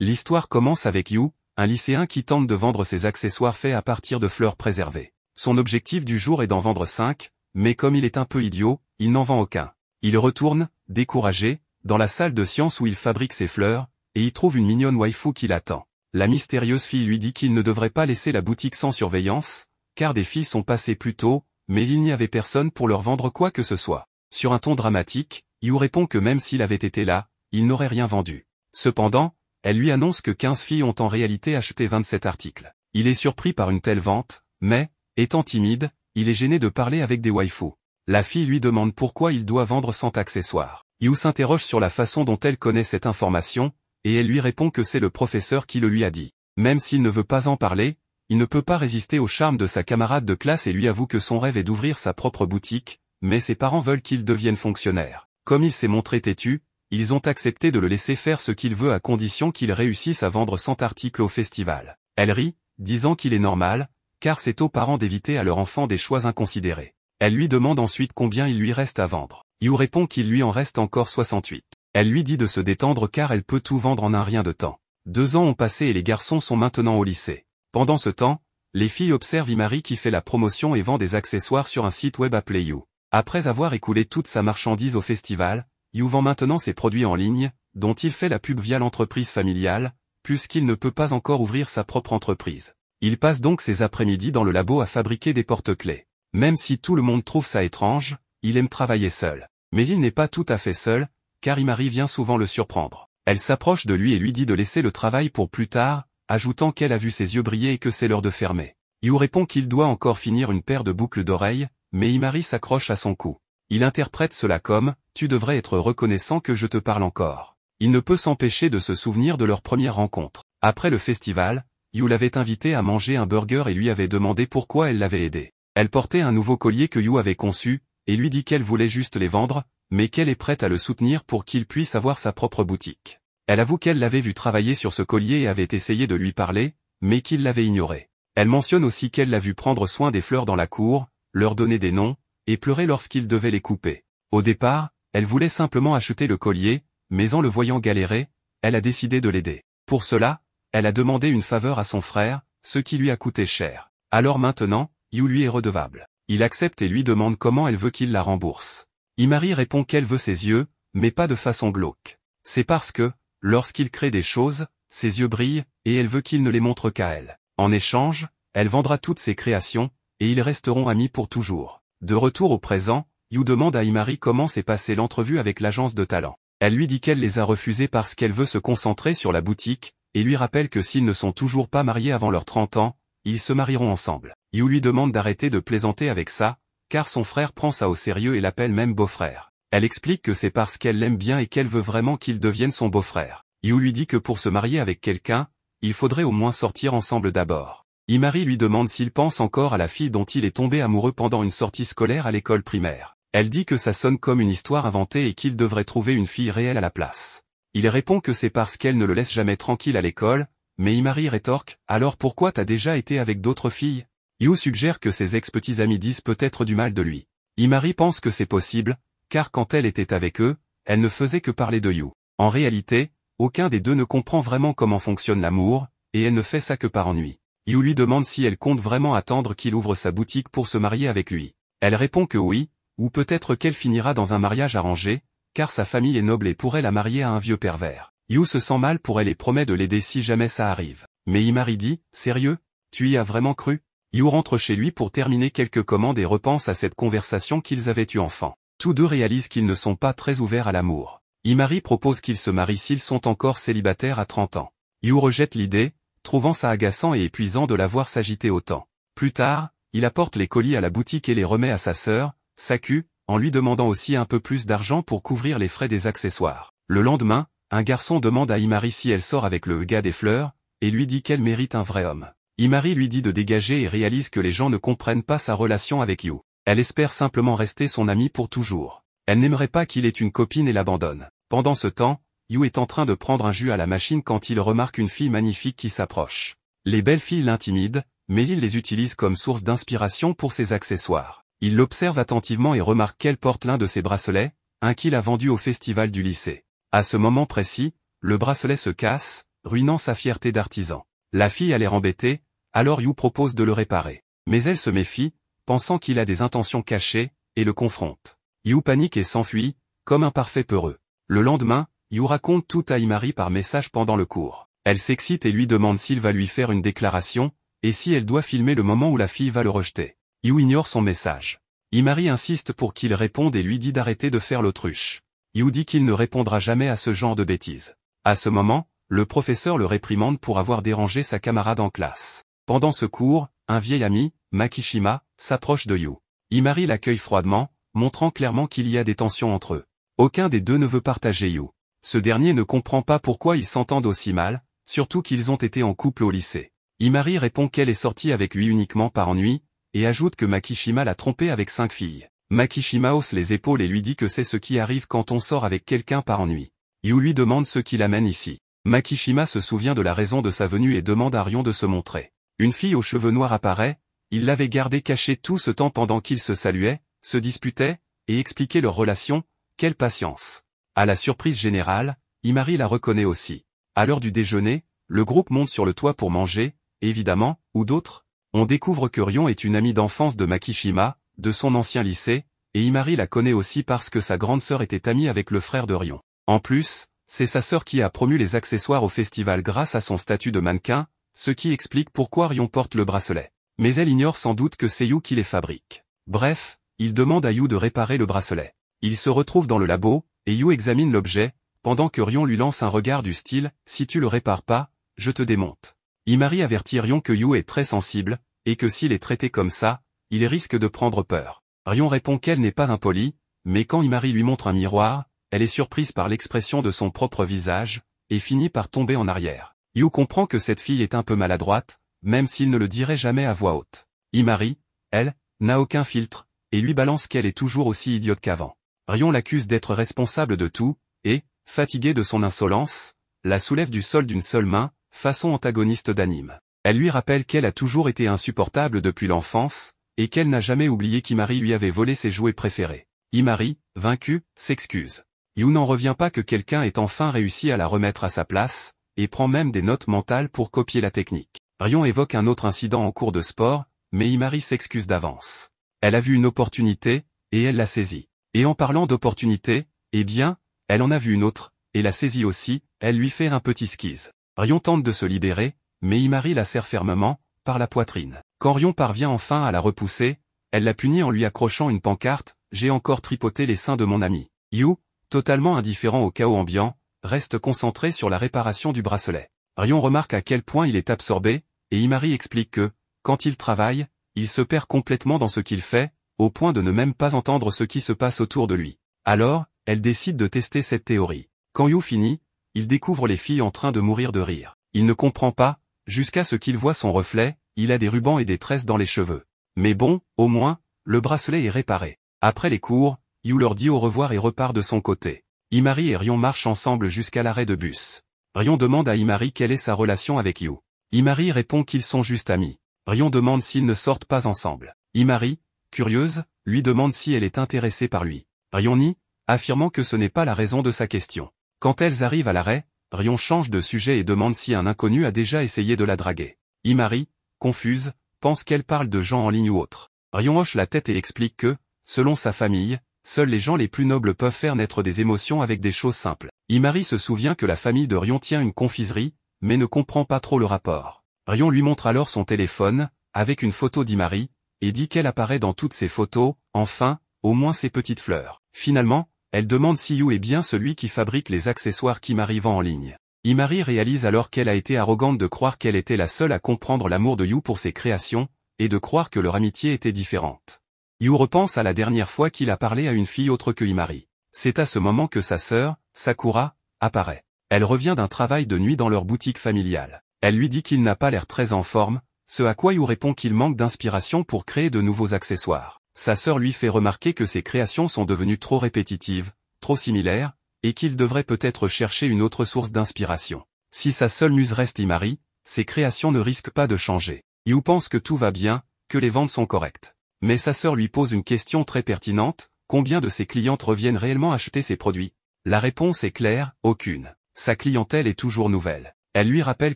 L'histoire commence avec Yu, un lycéen qui tente de vendre ses accessoires faits à partir de fleurs préservées. Son objectif du jour est d'en vendre 5, mais comme il est un peu idiot, il n'en vend aucun. Il retourne, découragé, dans la salle de science où il fabrique ses fleurs, et y trouve une mignonne waifu qui l'attend. La mystérieuse fille lui dit qu'il ne devrait pas laisser la boutique sans surveillance, car des filles sont passées plus tôt, mais il n'y avait personne pour leur vendre quoi que ce soit. Sur un ton dramatique, Yu répond que même s'il avait été là, il n'aurait rien vendu. Cependant, elle lui annonce que 15 filles ont en réalité acheté 27 articles. Il est surpris par une telle vente, mais, étant timide, il est gêné de parler avec des waifus. La fille lui demande pourquoi il doit vendre 100 accessoires. Yu s'interroge sur la façon dont elle connaît cette information, et elle lui répond que c'est le professeur qui le lui a dit. Même s'il ne veut pas en parler, il ne peut pas résister au charme de sa camarade de classe et lui avoue que son rêve est d'ouvrir sa propre boutique, mais ses parents veulent qu'il devienne fonctionnaire. Comme il s'est montré têtu, ils ont accepté de le laisser faire ce qu'il veut à condition qu'il réussisse à vendre 100 articles au festival. Elle rit, disant qu'il est normal, car c'est aux parents d'éviter à leur enfant des choix inconsidérés. Elle lui demande ensuite combien il lui reste à vendre. Yu répond qu'il lui en reste encore 68. Elle lui dit de se détendre car elle peut tout vendre en un rien de temps. 2 ans ont passé et les garçons sont maintenant au lycée. Pendant ce temps, les filles observent Imari qui fait la promotion et vend des accessoires sur un site web appelé Yu. Après avoir écoulé toute sa marchandise au festival, Yu vend maintenant ses produits en ligne, dont il fait la pub via l'entreprise familiale, puisqu'il ne peut pas encore ouvrir sa propre entreprise. Il passe donc ses après-midi dans le labo à fabriquer des porte-clés. Même si tout le monde trouve ça étrange, il aime travailler seul. Mais il n'est pas tout à fait seul, car Imari vient souvent le surprendre. Elle s'approche de lui et lui dit de laisser le travail pour plus tard, ajoutant qu'elle a vu ses yeux briller et que c'est l'heure de fermer. Yu répond qu'il doit encore finir une paire de boucles d'oreilles, mais Imari s'accroche à son cou. Il interprète cela comme « Tu devrais être reconnaissant que je te parle encore ». Il ne peut s'empêcher de se souvenir de leur première rencontre. Après le festival, Yu l'avait invité à manger un burger et lui avait demandé pourquoi elle l'avait aidé. Elle portait un nouveau collier que Yu avait conçu, et lui dit qu'elle voulait juste les vendre, mais qu'elle est prête à le soutenir pour qu'il puisse avoir sa propre boutique. Elle avoue qu'elle l'avait vu travailler sur ce collier et avait essayé de lui parler, mais qu'il l'avait ignoré. Elle mentionne aussi qu'elle l'a vu prendre soin des fleurs dans la cour, leur donner des noms, et pleurer lorsqu'il devait les couper. Au départ, elle voulait simplement acheter le collier, mais en le voyant galérer, elle a décidé de l'aider. Pour cela, elle a demandé une faveur à son frère, ce qui lui a coûté cher. Alors maintenant, Yu lui est redevable. Il accepte et lui demande comment elle veut qu'il la rembourse. Imari répond qu'elle veut ses yeux, mais pas de façon glauque. C'est parce que, lorsqu'il crée des choses, ses yeux brillent, et elle veut qu'il ne les montre qu'à elle. En échange, elle vendra toutes ses créations, et ils resteront amis pour toujours. De retour au présent, Yu demande à Imari comment s'est passée l'entrevue avec l'agence de talent. Elle lui dit qu'elle les a refusés parce qu'elle veut se concentrer sur la boutique, et lui rappelle que s'ils ne sont toujours pas mariés avant leurs 30 ans, ils se marieront ensemble. Yu lui demande d'arrêter de plaisanter avec ça, car son frère prend ça au sérieux et l'appelle même beau-frère. Elle explique que c'est parce qu'elle l'aime bien et qu'elle veut vraiment qu'il devienne son beau-frère. Yu lui dit que pour se marier avec quelqu'un, il faudrait au moins sortir ensemble d'abord. Imari lui demande s'il pense encore à la fille dont il est tombé amoureux pendant une sortie scolaire à l'école primaire. Elle dit que ça sonne comme une histoire inventée et qu'il devrait trouver une fille réelle à la place. Il répond que c'est parce qu'elle ne le laisse jamais tranquille à l'école, mais Imari rétorque « Alors pourquoi t'as déjà été avec d'autres filles ?» Yu suggère que ses ex-petits amis disent peut-être du mal de lui. Imari pense que c'est possible, car quand elle était avec eux, elle ne faisait que parler de Yu. En réalité, aucun des deux ne comprend vraiment comment fonctionne l'amour, et elle ne fait ça que par ennui. Yu lui demande si elle compte vraiment attendre qu'il ouvre sa boutique pour se marier avec lui. Elle répond que oui, ou peut-être qu'elle finira dans un mariage arrangé, car sa famille est noble et pourrait la marier à un vieux pervers. Yu se sent mal pour elle et promet de l'aider si jamais ça arrive. Mais Imari dit « Sérieux? Tu y as vraiment cru ?» Yu rentre chez lui pour terminer quelques commandes et repense à cette conversation qu'ils avaient eue enfant. Tous deux réalisent qu'ils ne sont pas très ouverts à l'amour. Imari propose qu'ils se marient s'ils sont encore célibataires à 30 ans. Yu rejette l'idée, trouvant ça agaçant et épuisant de la voir s'agiter autant. Plus tard, il apporte les colis à la boutique et les remet à sa sœur, Saku, en lui demandant aussi un peu plus d'argent pour couvrir les frais des accessoires. Le lendemain, un garçon demande à Imari si elle sort avec le gars des fleurs, et lui dit qu'elle mérite un vrai homme. Imari lui dit de dégager et réalise que les gens ne comprennent pas sa relation avec Yu. Elle espère simplement rester son amie pour toujours. Elle n'aimerait pas qu'il ait une copine et l'abandonne. Pendant ce temps, Yu est en train de prendre un jus à la machine quand il remarque une fille magnifique qui s'approche. Les belles filles l'intimident, mais il les utilise comme source d'inspiration pour ses accessoires. Il l'observe attentivement et remarque qu'elle porte l'un de ses bracelets, un qu'il a vendu au festival du lycée. À ce moment précis, le bracelet se casse, ruinant sa fierté d'artisan. La fille a l'air embêtée, alors Yu propose de le réparer. Mais elle se méfie, pensant qu'il a des intentions cachées, et le confronte. Yu panique et s'enfuit, comme un parfait peureux. Le lendemain, Yu raconte tout à Imari par message pendant le cours. Elle s'excite et lui demande s'il va lui faire une déclaration, et si elle doit filmer le moment où la fille va le rejeter. Yu ignore son message. Imari insiste pour qu'il réponde et lui dit d'arrêter de faire l'autruche. Yu dit qu'il ne répondra jamais à ce genre de bêtises. À ce moment, le professeur le réprimande pour avoir dérangé sa camarade en classe. Pendant ce cours, un vieil ami, Makishima, s'approche de Yu. Imari l'accueille froidement, montrant clairement qu'il y a des tensions entre eux. Aucun des deux ne veut partager Yu. Ce dernier ne comprend pas pourquoi ils s'entendent aussi mal, surtout qu'ils ont été en couple au lycée. Imari répond qu'elle est sortie avec lui uniquement par ennui, et ajoute que Makishima l'a trompée avec 5 filles. Makishima hausse les épaules et lui dit que c'est ce qui arrive quand on sort avec quelqu'un par ennui. Yu lui demande ce qui l'amène ici. Makishima se souvient de la raison de sa venue et demande à Rion de se montrer. Une fille aux cheveux noirs apparaît, il l'avait gardée cachée tout ce temps pendant qu'ils se saluaient, se disputaient, et expliquaient leur relation. Quelle patience! À la surprise générale, Imari la reconnaît aussi. À l'heure du déjeuner, le groupe monte sur le toit pour manger, évidemment, ou d'autres. On découvre que Rion est une amie d'enfance de Makishima, de son ancien lycée, et Imari la connaît aussi parce que sa grande sœur était amie avec le frère de Rion. En plus, c'est sa sœur qui a promu les accessoires au festival grâce à son statut de mannequin, ce qui explique pourquoi Rion porte le bracelet. Mais elle ignore sans doute que c'est Yu qui les fabrique. Bref, il demande à Yu de réparer le bracelet. Il se retrouve dans le labo, et Yu examine l'objet, pendant que Rion lui lance un regard du style « Si tu le répares pas, je te démonte ». Imari avertit Rion que Yu est très sensible, et que s'il est traité comme ça, il risque de prendre peur. Rion répond qu'elle n'est pas impolie, mais quand Imari lui montre un miroir, elle est surprise par l'expression de son propre visage, et finit par tomber en arrière. Yu comprend que cette fille est un peu maladroite, même s'il ne le dirait jamais à voix haute. Imari, elle, n'a aucun filtre, et lui balance qu'elle est toujours aussi idiote qu'avant. Rion l'accuse d'être responsable de tout, et, fatigué de son insolence, la soulève du sol d'une seule main, façon antagoniste d'anime. Elle lui rappelle qu'elle a toujours été insupportable depuis l'enfance, et qu'elle n'a jamais oublié qu'Imari lui avait volé ses jouets préférés. Imari, vaincu, s'excuse. Yu n'en revient pas que quelqu'un ait enfin réussi à la remettre à sa place, et prend même des notes mentales pour copier la technique. Rion évoque un autre incident en cours de sport, mais Imari s'excuse d'avance. Elle a vu une opportunité, et elle l'a saisie. Et en parlant d'opportunité, eh bien, elle en a vu une autre, et l'a saisie aussi, elle lui fait un petit skise. Rion tente de se libérer, mais Imari la serre fermement, par la poitrine. Quand Rion parvient enfin à la repousser, elle la punit en lui accrochant une pancarte « J'ai encore tripoté les seins de mon ami ». Yu, totalement indifférent au chaos ambiant, reste concentré sur la réparation du bracelet. Rion remarque à quel point il est absorbé, et Imari explique que, quand il travaille, il se perd complètement dans ce qu'il fait, au point de ne même pas entendre ce qui se passe autour de lui. Alors, elle décide de tester cette théorie. Quand Yu finit, il découvre les filles en train de mourir de rire. Il ne comprend pas, jusqu'à ce qu'il voit son reflet, il a des rubans et des tresses dans les cheveux. Mais bon, au moins, le bracelet est réparé. Après les cours, Yu leur dit au revoir et repart de son côté. Imari et Rion marchent ensemble jusqu'à l'arrêt de bus. Rion demande à Imari quelle est sa relation avec Yu. Imari répond qu'ils sont juste amis. Rion demande s'ils ne sortent pas ensemble. Imari, curieuse, lui demande si elle est intéressée par lui. Rion nie, affirmant que ce n'est pas la raison de sa question. Quand elles arrivent à l'arrêt, Rion change de sujet et demande si un inconnu a déjà essayé de la draguer. Imari, confuse, pense qu'elle parle de gens en ligne ou autre. Rion hoche la tête et explique que, selon sa famille, seuls les gens les plus nobles peuvent faire naître des émotions avec des choses simples. Imari se souvient que la famille de Rion tient une confiserie, mais ne comprend pas trop le rapport. Rion lui montre alors son téléphone, avec une photo d'Imari, et dit qu'elle apparaît dans toutes ses photos, enfin, au moins ses petites fleurs. Finalement, elle demande si Yu est bien celui qui fabrique les accessoires qu'Imari vend en ligne. Imari réalise alors qu'elle a été arrogante de croire qu'elle était la seule à comprendre l'amour de Yu pour ses créations, et de croire que leur amitié était différente. Yu repense à la dernière fois qu'il a parlé à une fille autre que Imari. C'est à ce moment que sa sœur, Sakura, apparaît. Elle revient d'un travail de nuit dans leur boutique familiale. Elle lui dit qu'il n'a pas l'air très en forme, ce à quoi Yu répond qu'il manque d'inspiration pour créer de nouveaux accessoires. Sa sœur lui fait remarquer que ses créations sont devenues trop répétitives, trop similaires, et qu'il devrait peut-être chercher une autre source d'inspiration. Si sa seule muse reste Imari, ses créations ne risquent pas de changer. Yu pense que tout va bien, que les ventes sont correctes. Mais sa sœur lui pose une question très pertinente, combien de ses clientes reviennent réellement acheter ses produits? La réponse est claire, aucune. Sa clientèle est toujours nouvelle. Elle lui rappelle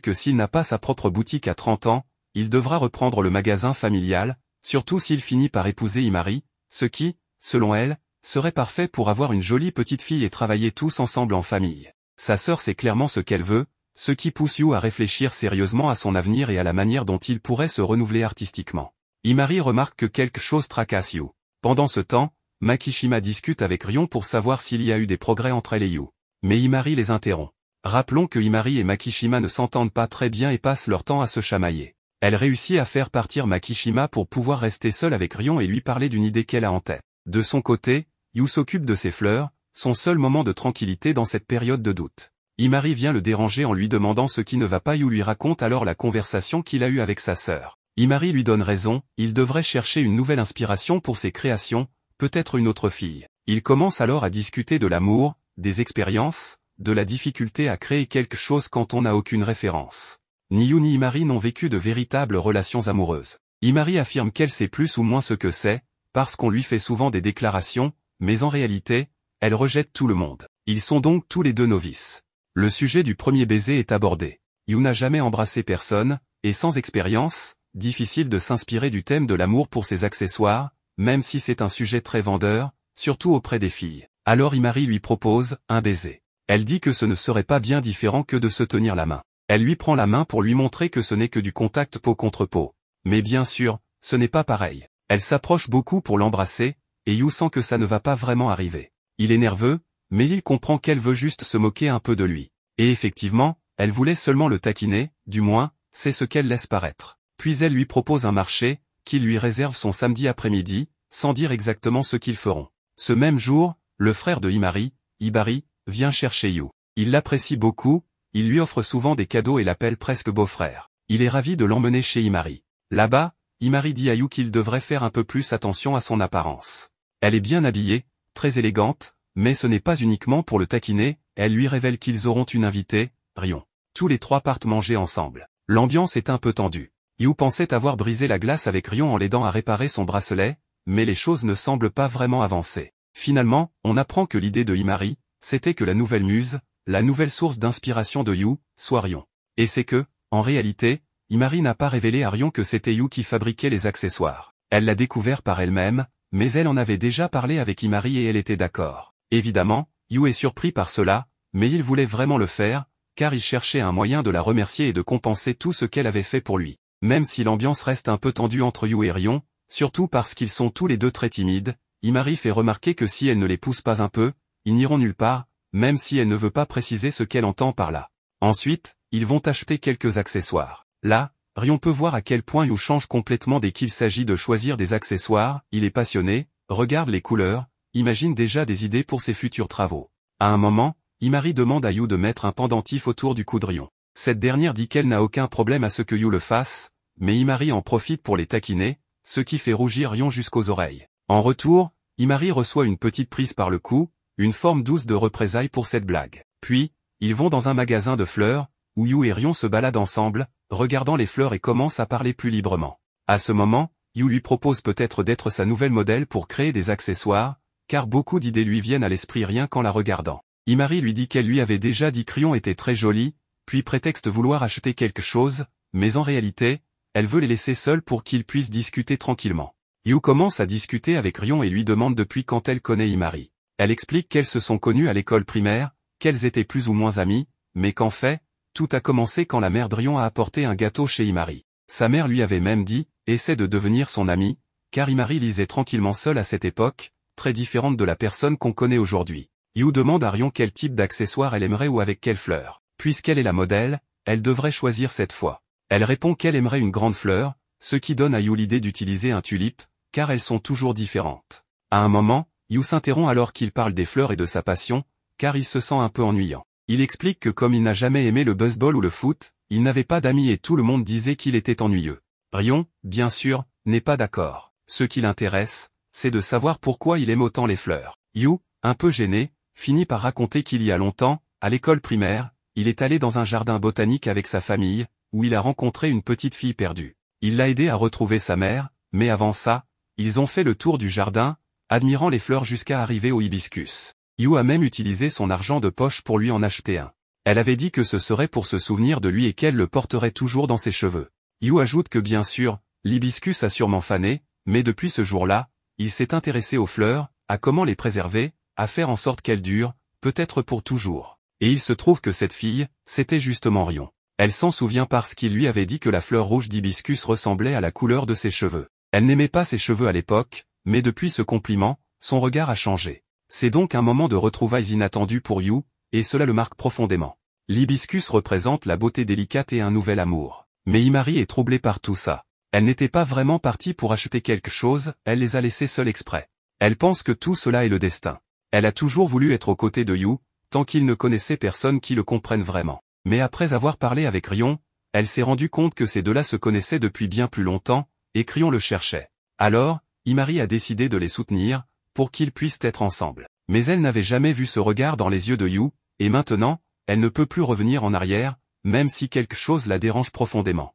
que s'il n'a pas sa propre boutique à 30 ans, il devra reprendre le magasin familial, surtout s'il finit par épouser Himari, ce qui, selon elle, serait parfait pour avoir une jolie petite fille et travailler tous ensemble en famille. Sa sœur sait clairement ce qu'elle veut, ce qui pousse Yu à réfléchir sérieusement à son avenir et à la manière dont il pourrait se renouveler artistiquement. Himari remarque que quelque chose tracasse Yu. Pendant ce temps, Makishima discute avec Rion pour savoir s'il y a eu des progrès entre elle et Yu. Mais Himari les interrompt. Rappelons que Himari et Makishima ne s'entendent pas très bien et passent leur temps à se chamailler. Elle réussit à faire partir Makishima pour pouvoir rester seule avec Rion et lui parler d'une idée qu'elle a en tête. De son côté, Yu s'occupe de ses fleurs, son seul moment de tranquillité dans cette période de doute. Himari vient le déranger en lui demandant ce qui ne va pas. Yu lui raconte alors la conversation qu'il a eue avec sa sœur. Himari lui donne raison, il devrait chercher une nouvelle inspiration pour ses créations, peut-être une autre fille. Il commence alors à discuter de l'amour, des expériences, de la difficulté à créer quelque chose quand on n'a aucune référence. Ni Yu ni Himari n'ont vécu de véritables relations amoureuses. Himari affirme qu'elle sait plus ou moins ce que c'est, parce qu'on lui fait souvent des déclarations, mais en réalité, elle rejette tout le monde. Ils sont donc tous les deux novices. Le sujet du premier baiser est abordé. Yu n'a jamais embrassé personne, et sans expérience, difficile de s'inspirer du thème de l'amour pour ses accessoires, même si c'est un sujet très vendeur, surtout auprès des filles. Alors Himari lui propose un baiser. Elle dit que ce ne serait pas bien différent que de se tenir la main. Elle lui prend la main pour lui montrer que ce n'est que du contact peau contre peau. Mais bien sûr, ce n'est pas pareil. Elle s'approche beaucoup pour l'embrasser, et Yu sent que ça ne va pas vraiment arriver. Il est nerveux, mais il comprend qu'elle veut juste se moquer un peu de lui. Et effectivement, elle voulait seulement le taquiner, du moins, c'est ce qu'elle laisse paraître. Puis elle lui propose un marché, qu'il lui réserve son samedi après-midi, sans dire exactement ce qu'ils feront. Ce même jour, le frère de Himari, Hibari, vient chercher Yu. Il l'apprécie beaucoup, il lui offre souvent des cadeaux et l'appelle presque beau-frère. Il est ravi de l'emmener chez Himari. Là-bas, Himari dit à Yu qu'il devrait faire un peu plus attention à son apparence. Elle est bien habillée, très élégante, mais ce n'est pas uniquement pour le taquiner, elle lui révèle qu'ils auront une invitée, Rion. Tous les trois partent manger ensemble. L'ambiance est un peu tendue. Yu pensait avoir brisé la glace avec Rion en l'aidant à réparer son bracelet, mais les choses ne semblent pas vraiment avancer. Finalement, on apprend que l'idée de Himari, c'était que la nouvelle muse, la nouvelle source d'inspiration de Yu, soit Rion. Et c'est que, en réalité, Himari n'a pas révélé à Rion que c'était Yu qui fabriquait les accessoires. Elle l'a découvert par elle-même, mais elle en avait déjà parlé avec Himari et elle était d'accord. Évidemment, Yu est surpris par cela, mais il voulait vraiment le faire, car il cherchait un moyen de la remercier et de compenser tout ce qu'elle avait fait pour lui. Même si l'ambiance reste un peu tendue entre Yu et Rion, surtout parce qu'ils sont tous les deux très timides, Himari fait remarquer que si elle ne les pousse pas un peu, ils n'iront nulle part, même si elle ne veut pas préciser ce qu'elle entend par là. Ensuite, ils vont acheter quelques accessoires. Là, Rion peut voir à quel point Yu change complètement dès qu'il s'agit de choisir des accessoires, il est passionné, regarde les couleurs, imagine déjà des idées pour ses futurs travaux. À un moment, Himari demande à Yu de mettre un pendentif autour du cou de Rion. Cette dernière dit qu'elle n'a aucun problème à ce que Yu le fasse, mais Himari en profite pour les taquiner, ce qui fait rougir Rion jusqu'aux oreilles. En retour, Himari reçoit une petite prise par le cou, une forme douce de représailles pour cette blague. Puis, ils vont dans un magasin de fleurs, où Yu et Rion se baladent ensemble, regardant les fleurs et commencent à parler plus librement. À ce moment, Yu lui propose peut-être d'être sa nouvelle modèle pour créer des accessoires, car beaucoup d'idées lui viennent à l'esprit rien qu'en la regardant. Himari lui dit qu'elle lui avait déjà dit que Rion était très jolie, puis prétexte vouloir acheter quelque chose, mais en réalité, elle veut les laisser seuls pour qu'ils puissent discuter tranquillement. Yu commence à discuter avec Rion et lui demande depuis quand elle connaît Himari. Elle explique qu'elles se sont connues à l'école primaire, qu'elles étaient plus ou moins amies, mais qu'en fait, tout a commencé quand la mère de Rion a apporté un gâteau chez Himari. Sa mère lui avait même dit, essaie de devenir son amie, car Himari lisait tranquillement seule à cette époque, très différente de la personne qu'on connaît aujourd'hui. Yu demande à Rion quel type d'accessoire elle aimerait ou avec quelle fleur. Puisqu'elle est la modèle, elle devrait choisir cette fois. Elle répond qu'elle aimerait une grande fleur, ce qui donne à Yu l'idée d'utiliser un tulipe, car elles sont toujours différentes. À un moment, Yu s'interrompt alors qu'il parle des fleurs et de sa passion, car il se sent un peu ennuyant. Il explique que comme il n'a jamais aimé le baseball ou le foot, il n'avait pas d'amis et tout le monde disait qu'il était ennuyeux. Rion, bien sûr, n'est pas d'accord. Ce qui l'intéresse, c'est de savoir pourquoi il aime autant les fleurs. Yu, un peu gêné, finit par raconter qu'il y a longtemps, à l'école primaire, il est allé dans un jardin botanique avec sa famille, où il a rencontré une petite fille perdue. Il l'a aidé à retrouver sa mère, mais avant ça, ils ont fait le tour du jardin, admirant les fleurs jusqu'à arriver au hibiscus. Yu a même utilisé son argent de poche pour lui en acheter un. Elle avait dit que ce serait pour se souvenir de lui et qu'elle le porterait toujours dans ses cheveux. Yu ajoute que bien sûr, l'hibiscus a sûrement fané, mais depuis ce jour-là, il s'est intéressé aux fleurs, à comment les préserver, à faire en sorte qu'elles durent, peut-être pour toujours. Et il se trouve que cette fille, c'était justement Rion. Elle s'en souvient parce qu'il lui avait dit que la fleur rouge d'hibiscus ressemblait à la couleur de ses cheveux. Elle n'aimait pas ses cheveux à l'époque, mais depuis ce compliment, son regard a changé. C'est donc un moment de retrouvailles inattendu pour Yu, et cela le marque profondément. L'hibiscus représente la beauté délicate et un nouvel amour. Mais Imari est troublée par tout ça. Elle n'était pas vraiment partie pour acheter quelque chose, elle les a laissés seuls exprès. Elle pense que tout cela est le destin. Elle a toujours voulu être aux côtés de Yu, tant qu'il ne connaissait personne qui le comprenne vraiment. Mais après avoir parlé avec Rion, elle s'est rendue compte que ces deux-là se connaissaient depuis bien plus longtemps, et que Rion le cherchait. Alors, Imari a décidé de les soutenir, pour qu'ils puissent être ensemble. Mais elle n'avait jamais vu ce regard dans les yeux de Yu, et maintenant, elle ne peut plus revenir en arrière, même si quelque chose la dérange profondément.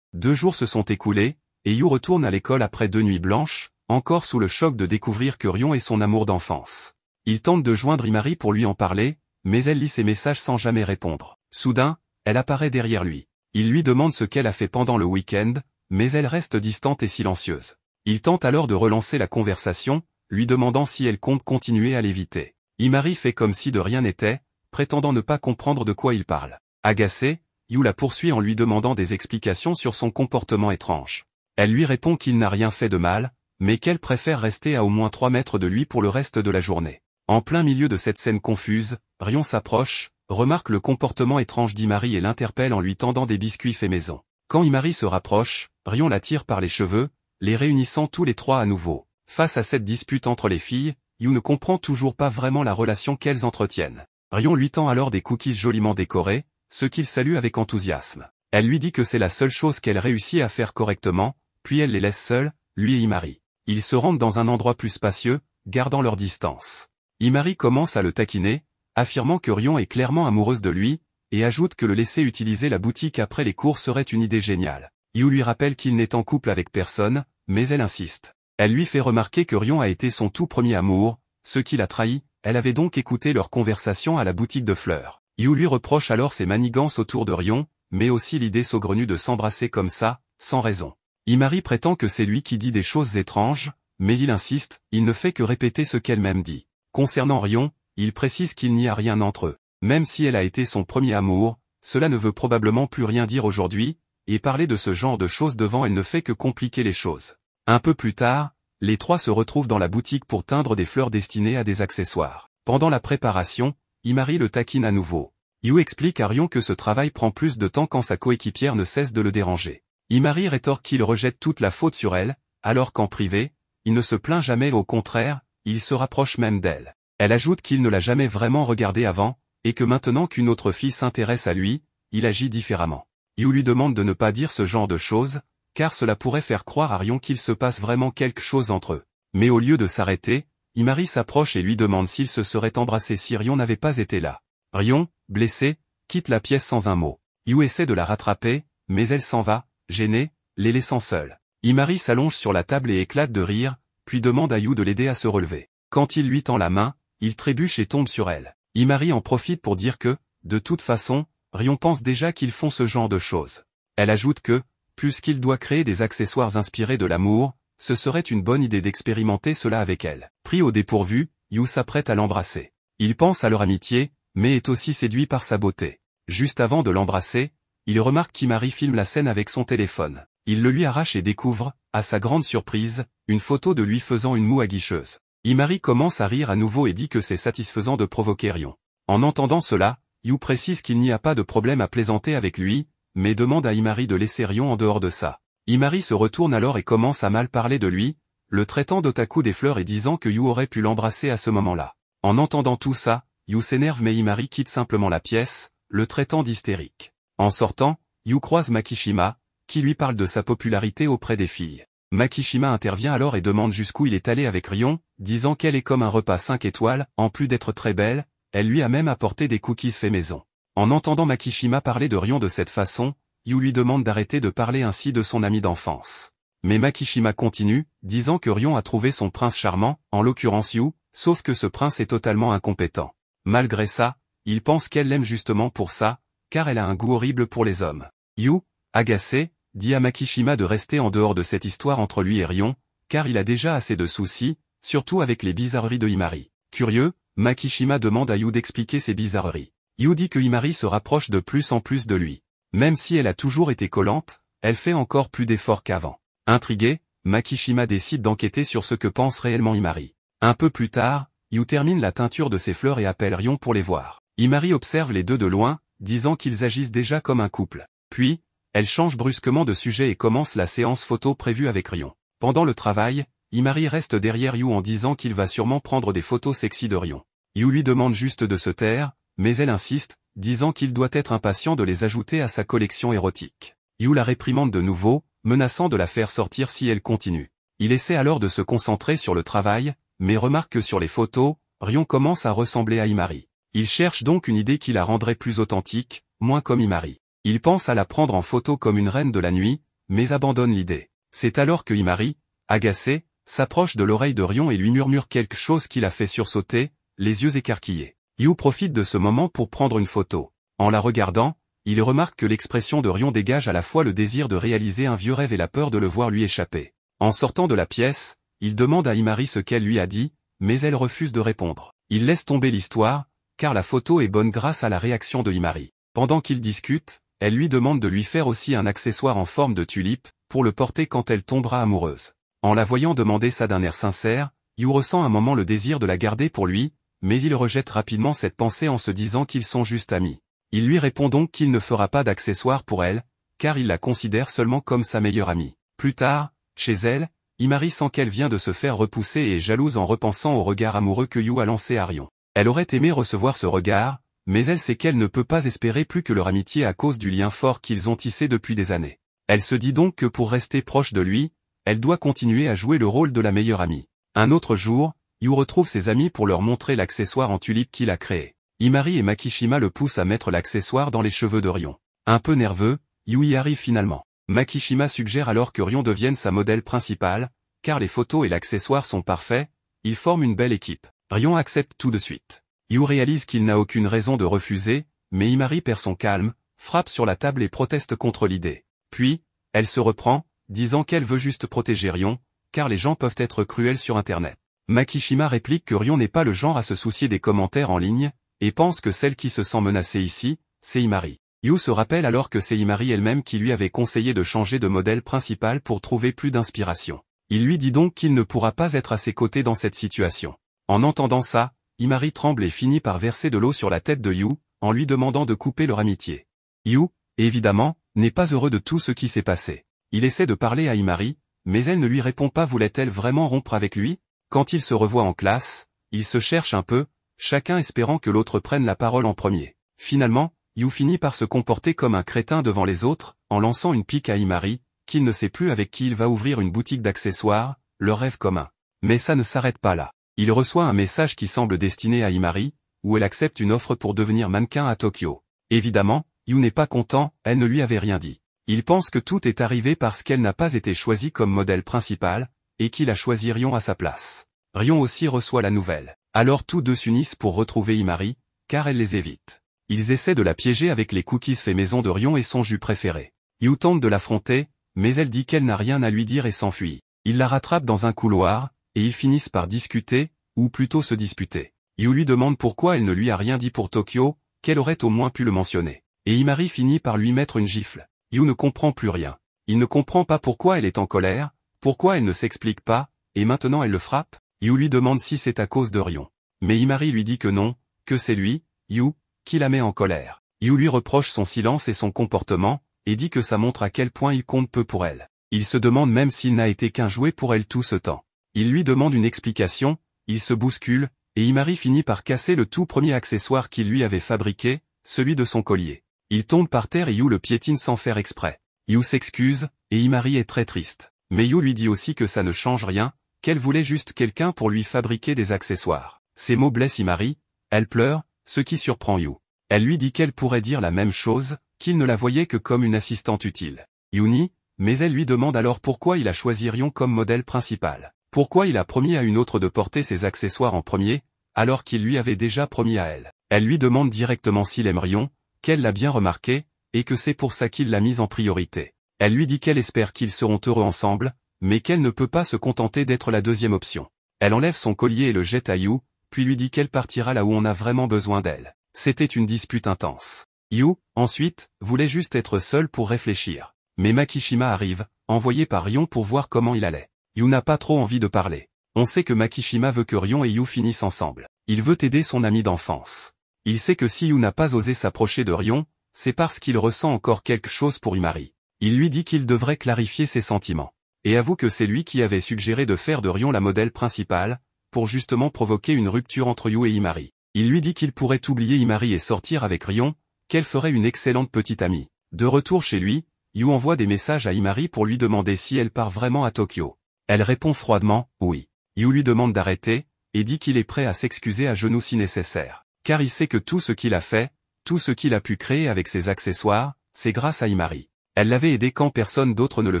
2 jours se sont écoulés, et Yu retourne à l'école après 2 nuits blanches, encore sous le choc de découvrir que Rion est son amour d'enfance. Il tente de joindre Imari pour lui en parler, mais elle lit ses messages sans jamais répondre. Soudain, elle apparaît derrière lui. Il lui demande ce qu'elle a fait pendant le week-end, mais elle reste distante et silencieuse. Il tente alors de relancer la conversation, lui demandant si elle compte continuer à l'éviter. Imari fait comme si de rien n'était, prétendant ne pas comprendre de quoi il parle. Agacée, Yu la poursuit en lui demandant des explications sur son comportement étrange. Elle lui répond qu'il n'a rien fait de mal, mais qu'elle préfère rester à au moins 3 mètres de lui pour le reste de la journée. En plein milieu de cette scène confuse, Rion s'approche, remarque le comportement étrange d'Imari et l'interpelle en lui tendant des biscuits faits maison. Quand Imari se rapproche, Rion la tire par les cheveux, les réunissant tous les 3 à nouveau. Face à cette dispute entre les filles, Yu ne comprend toujours pas vraiment la relation qu'elles entretiennent. Rion lui tend alors des cookies joliment décorés, ce qu'il salue avec enthousiasme. Elle lui dit que c'est la seule chose qu'elle réussit à faire correctement, puis elle les laisse seuls, lui et Imari. Ils se rendent dans un endroit plus spacieux, gardant leur distance. Imari commence à le taquiner, affirmant que Rion est clairement amoureuse de lui, et ajoute que le laisser utiliser la boutique après les cours serait une idée géniale. Yu lui rappelle qu'il n'est en couple avec personne, mais elle insiste. Elle lui fait remarquer que Rion a été son tout premier amour, ce qui l'a trahi, elle avait donc écouté leur conversation à la boutique de fleurs. Yu lui reproche alors ses manigances autour de Rion, mais aussi l'idée saugrenue de s'embrasser comme ça, sans raison. Imari prétend que c'est lui qui dit des choses étranges, mais il insiste, il ne fait que répéter ce qu'elle-même dit. Concernant Rion, il précise qu'il n'y a rien entre eux. Même si elle a été son premier amour, cela ne veut probablement plus rien dire aujourd'hui, et parler de ce genre de choses devant elle ne fait que compliquer les choses. Un peu plus tard, les 3 se retrouvent dans la boutique pour teindre des fleurs destinées à des accessoires. Pendant la préparation, Imari le taquine à nouveau. Yu explique à Rion que ce travail prend plus de temps quand sa coéquipière ne cesse de le déranger. Imari rétorque qu'il rejette toute la faute sur elle, alors qu'en privé, il ne se plaint jamais, au contraire, il se rapproche même d'elle. Elle ajoute qu'il ne l'a jamais vraiment regardée avant, et que maintenant qu'une autre fille s'intéresse à lui, il agit différemment. Yu lui demande de ne pas dire ce genre de choses, car cela pourrait faire croire à Rion qu'il se passe vraiment quelque chose entre eux. Mais au lieu de s'arrêter, Imari s'approche et lui demande s'ils se seraient embrassés si Rion n'avait pas été là. Rion, blessé, quitte la pièce sans un mot. Yu essaie de la rattraper, mais elle s'en va, gênée, les laissant seuls. Imari s'allonge sur la table et éclate de rire, puis demande à Yu de l'aider à se relever. Quand il lui tend la main, il trébuche et tombe sur elle. Imari en profite pour dire que, de toute façon, Rion pense déjà qu'ils font ce genre de choses. Elle ajoute que, puisqu'il doit créer des accessoires inspirés de l'amour, ce serait une bonne idée d'expérimenter cela avec elle. Pris au dépourvu, Yu s'apprête à l'embrasser. Il pense à leur amitié, mais est aussi séduit par sa beauté. Juste avant de l'embrasser, il remarque qu'Imari filme la scène avec son téléphone. Il le lui arrache et découvre, à sa grande surprise, une photo de lui faisant une moue aguicheuse. Imari commence à rire à nouveau et dit que c'est satisfaisant de provoquer Rion. En entendant cela, Yu précise qu'il n'y a pas de problème à plaisanter avec lui, mais demande à Imari de laisser Rion en dehors de ça. Imari se retourne alors et commence à mal parler de lui, le traitant d'otaku des fleurs et disant que Yu aurait pu l'embrasser à ce moment-là. En entendant tout ça, Yu s'énerve mais Imari quitte simplement la pièce, le traitant d'hystérique. En sortant, Yu croise Makishima, qui lui parle de sa popularité auprès des filles. Makishima intervient alors et demande jusqu'où il est allé avec Rion, disant qu'elle est comme un repas 5 étoiles, en plus d'être très belle, elle lui a même apporté des cookies faits maison. En entendant Makishima parler de Rion de cette façon, Yu lui demande d'arrêter de parler ainsi de son ami d'enfance. Mais Makishima continue, disant que Rion a trouvé son prince charmant, en l'occurrence Yu, sauf que ce prince est totalement incompétent. Malgré ça, il pense qu'elle l'aime justement pour ça, car elle a un goût horrible pour les hommes. Yu, agacé, dit à Makishima de rester en dehors de cette histoire entre lui et Rion, car il a déjà assez de soucis, surtout avec les bizarreries de Himari. Curieux, Makishima demande à Yu d'expliquer ses bizarreries. Yu dit que Himari se rapproche de plus en plus de lui. Même si elle a toujours été collante, elle fait encore plus d'efforts qu'avant. Intrigué, Makishima décide d'enquêter sur ce que pense réellement Himari. Un peu plus tard, Yu termine la teinture de ses fleurs et appelle Rion pour les voir. Himari observe les deux de loin, disant qu'ils agissent déjà comme un couple. Puis, elle change brusquement de sujet et commence la séance photo prévue avec Rion. Pendant le travail, Himari reste derrière Yu en disant qu'il va sûrement prendre des photos sexy de Rion. Yu lui demande juste de se taire, mais elle insiste, disant qu'il doit être impatient de les ajouter à sa collection érotique. Yu la réprimande de nouveau, menaçant de la faire sortir si elle continue. Il essaie alors de se concentrer sur le travail, mais remarque que sur les photos, Rion commence à ressembler à Himari. Il cherche donc une idée qui la rendrait plus authentique, moins comme Himari. Il pense à la prendre en photo comme une reine de la nuit, mais abandonne l'idée. C'est alors que Himari, agacé, s'approche de l'oreille de Rion et lui murmure quelque chose qui la fait sursauter, les yeux écarquillés. Yu profite de ce moment pour prendre une photo. En la regardant, il remarque que l'expression de Rion dégage à la fois le désir de réaliser un vieux rêve et la peur de le voir lui échapper. En sortant de la pièce, il demande à Himari ce qu'elle lui a dit, mais elle refuse de répondre. Il laisse tomber l'histoire, car la photo est bonne grâce à la réaction de Himari. Pendant qu'ils discutent, elle lui demande de lui faire aussi un accessoire en forme de tulipe, pour le porter quand elle tombera amoureuse. En la voyant demander ça d'un air sincère, Yu ressent un moment le désir de la garder pour lui, mais il rejette rapidement cette pensée en se disant qu'ils sont juste amis. Il lui répond donc qu'il ne fera pas d'accessoire pour elle, car il la considère seulement comme sa meilleure amie. Plus tard, chez elle, Himari sent qu'elle vient de se faire repousser et est jalouse en repensant au regard amoureux que Yu a lancé à Rion. Elle aurait aimé recevoir ce regard, mais elle sait qu'elle ne peut pas espérer plus que leur amitié à cause du lien fort qu'ils ont tissé depuis des années. Elle se dit donc que pour rester proche de lui, elle doit continuer à jouer le rôle de la meilleure amie. Un autre jour, Yu retrouve ses amis pour leur montrer l'accessoire en tulipe qu'il a créé. Himari et Makishima le poussent à mettre l'accessoire dans les cheveux de Rion. Un peu nerveux, Yu y arrive finalement. Makishima suggère alors que Rion devienne sa modèle principale, car les photos et l'accessoire sont parfaits, ils forment une belle équipe. Rion accepte tout de suite. Yu réalise qu'il n'a aucune raison de refuser, mais Himari perd son calme, frappe sur la table et proteste contre l'idée. Puis, elle se reprend, disant qu'elle veut juste protéger Rion, car les gens peuvent être cruels sur Internet. Makishima réplique que Rion n'est pas le genre à se soucier des commentaires en ligne, et pense que celle qui se sent menacée ici, c'est Himari. Yu se rappelle alors que c'est Himari elle-même qui lui avait conseillé de changer de modèle principal pour trouver plus d'inspiration. Il lui dit donc qu'il ne pourra pas être à ses côtés dans cette situation. En entendant ça, Himari tremble et finit par verser de l'eau sur la tête de Yu, en lui demandant de couper leur amitié. Yu, évidemment, n'est pas heureux de tout ce qui s'est passé. Il essaie de parler à Himari, mais elle ne lui répond pas. Voulait-elle vraiment rompre avec lui? Quand ils se revoient en classe, ils se cherchent un peu, chacun espérant que l'autre prenne la parole en premier. Finalement, Yu finit par se comporter comme un crétin devant les autres, en lançant une pique à Himari, qu'il ne sait plus avec qui il va ouvrir une boutique d'accessoires, leur rêve commun. Mais ça ne s'arrête pas là. Il reçoit un message qui semble destiné à Himari, où elle accepte une offre pour devenir mannequin à Tokyo. Évidemment, Yu n'est pas content, elle ne lui avait rien dit. Il pense que tout est arrivé parce qu'elle n'a pas été choisie comme modèle principal, et qu'il a choisi Rion à sa place. Rion aussi reçoit la nouvelle. Alors tous deux s'unissent pour retrouver Himari, car elle les évite. Ils essaient de la piéger avec les cookies faits maison de Rion et son jus préféré. Yu tente de l'affronter, mais elle dit qu'elle n'a rien à lui dire et s'enfuit. Il la rattrape dans un couloir, et ils finissent par discuter, ou plutôt se disputer. Yu lui demande pourquoi elle ne lui a rien dit pour Tokyo, qu'elle aurait au moins pu le mentionner. Et Himari finit par lui mettre une gifle. Yu ne comprend plus rien. Il ne comprend pas pourquoi elle est en colère, pourquoi elle ne s'explique pas, et maintenant elle le frappe. Yu lui demande si c'est à cause de Rion. Mais Himari lui dit que non, que c'est lui, Yu, qui la met en colère. Yu lui reproche son silence et son comportement, et dit que ça montre à quel point il compte peu pour elle. Il se demande même s'il n'a été qu'un jouet pour elle tout ce temps. Il lui demande une explication, il se bouscule, et Himari finit par casser le tout premier accessoire qu'il lui avait fabriqué, celui de son collier. Il tombe par terre et Yu le piétine sans faire exprès. Yu s'excuse, et Himari est très triste. Mais Yu lui dit aussi que ça ne change rien, qu'elle voulait juste quelqu'un pour lui fabriquer des accessoires. Ces mots blessent Himari, elle pleure, ce qui surprend Yu. Elle lui dit qu'elle pourrait dire la même chose, qu'il ne la voyait que comme une assistante utile. Yu nie, mais elle lui demande alors pourquoi il a choisi Rion comme modèle principal. Pourquoi il a promis à une autre de porter ses accessoires en premier, alors qu'il lui avait déjà promis à elle. Elle lui demande directement s'il aime Rion, qu'elle l'a bien remarqué, et que c'est pour ça qu'il l'a mise en priorité. Elle lui dit qu'elle espère qu'ils seront heureux ensemble, mais qu'elle ne peut pas se contenter d'être la deuxième option. Elle enlève son collier et le jette à Yu, puis lui dit qu'elle partira là où on a vraiment besoin d'elle. C'était une dispute intense. Yu, ensuite, voulait juste être seule pour réfléchir. Mais Makishima arrive, envoyé par Rion pour voir comment il allait. Yu n'a pas trop envie de parler. On sait que Makishima veut que Rion et Yu finissent ensemble. Il veut aider son ami d'enfance. Il sait que si Yu n'a pas osé s'approcher de Rion, c'est parce qu'il ressent encore quelque chose pour Imari. Il lui dit qu'il devrait clarifier ses sentiments. Et avoue que c'est lui qui avait suggéré de faire de Rion la modèle principale, pour justement provoquer une rupture entre Yu et Imari. Il lui dit qu'il pourrait oublier Imari et sortir avec Rion, qu'elle ferait une excellente petite amie. De retour chez lui, Yu envoie des messages à Imari pour lui demander si elle part vraiment à Tokyo. Elle répond froidement, oui. Yu lui demande d'arrêter, et dit qu'il est prêt à s'excuser à genoux si nécessaire. Car il sait que tout ce qu'il a fait, tout ce qu'il a pu créer avec ses accessoires, c'est grâce à Imari. Elle l'avait aidé quand personne d'autre ne le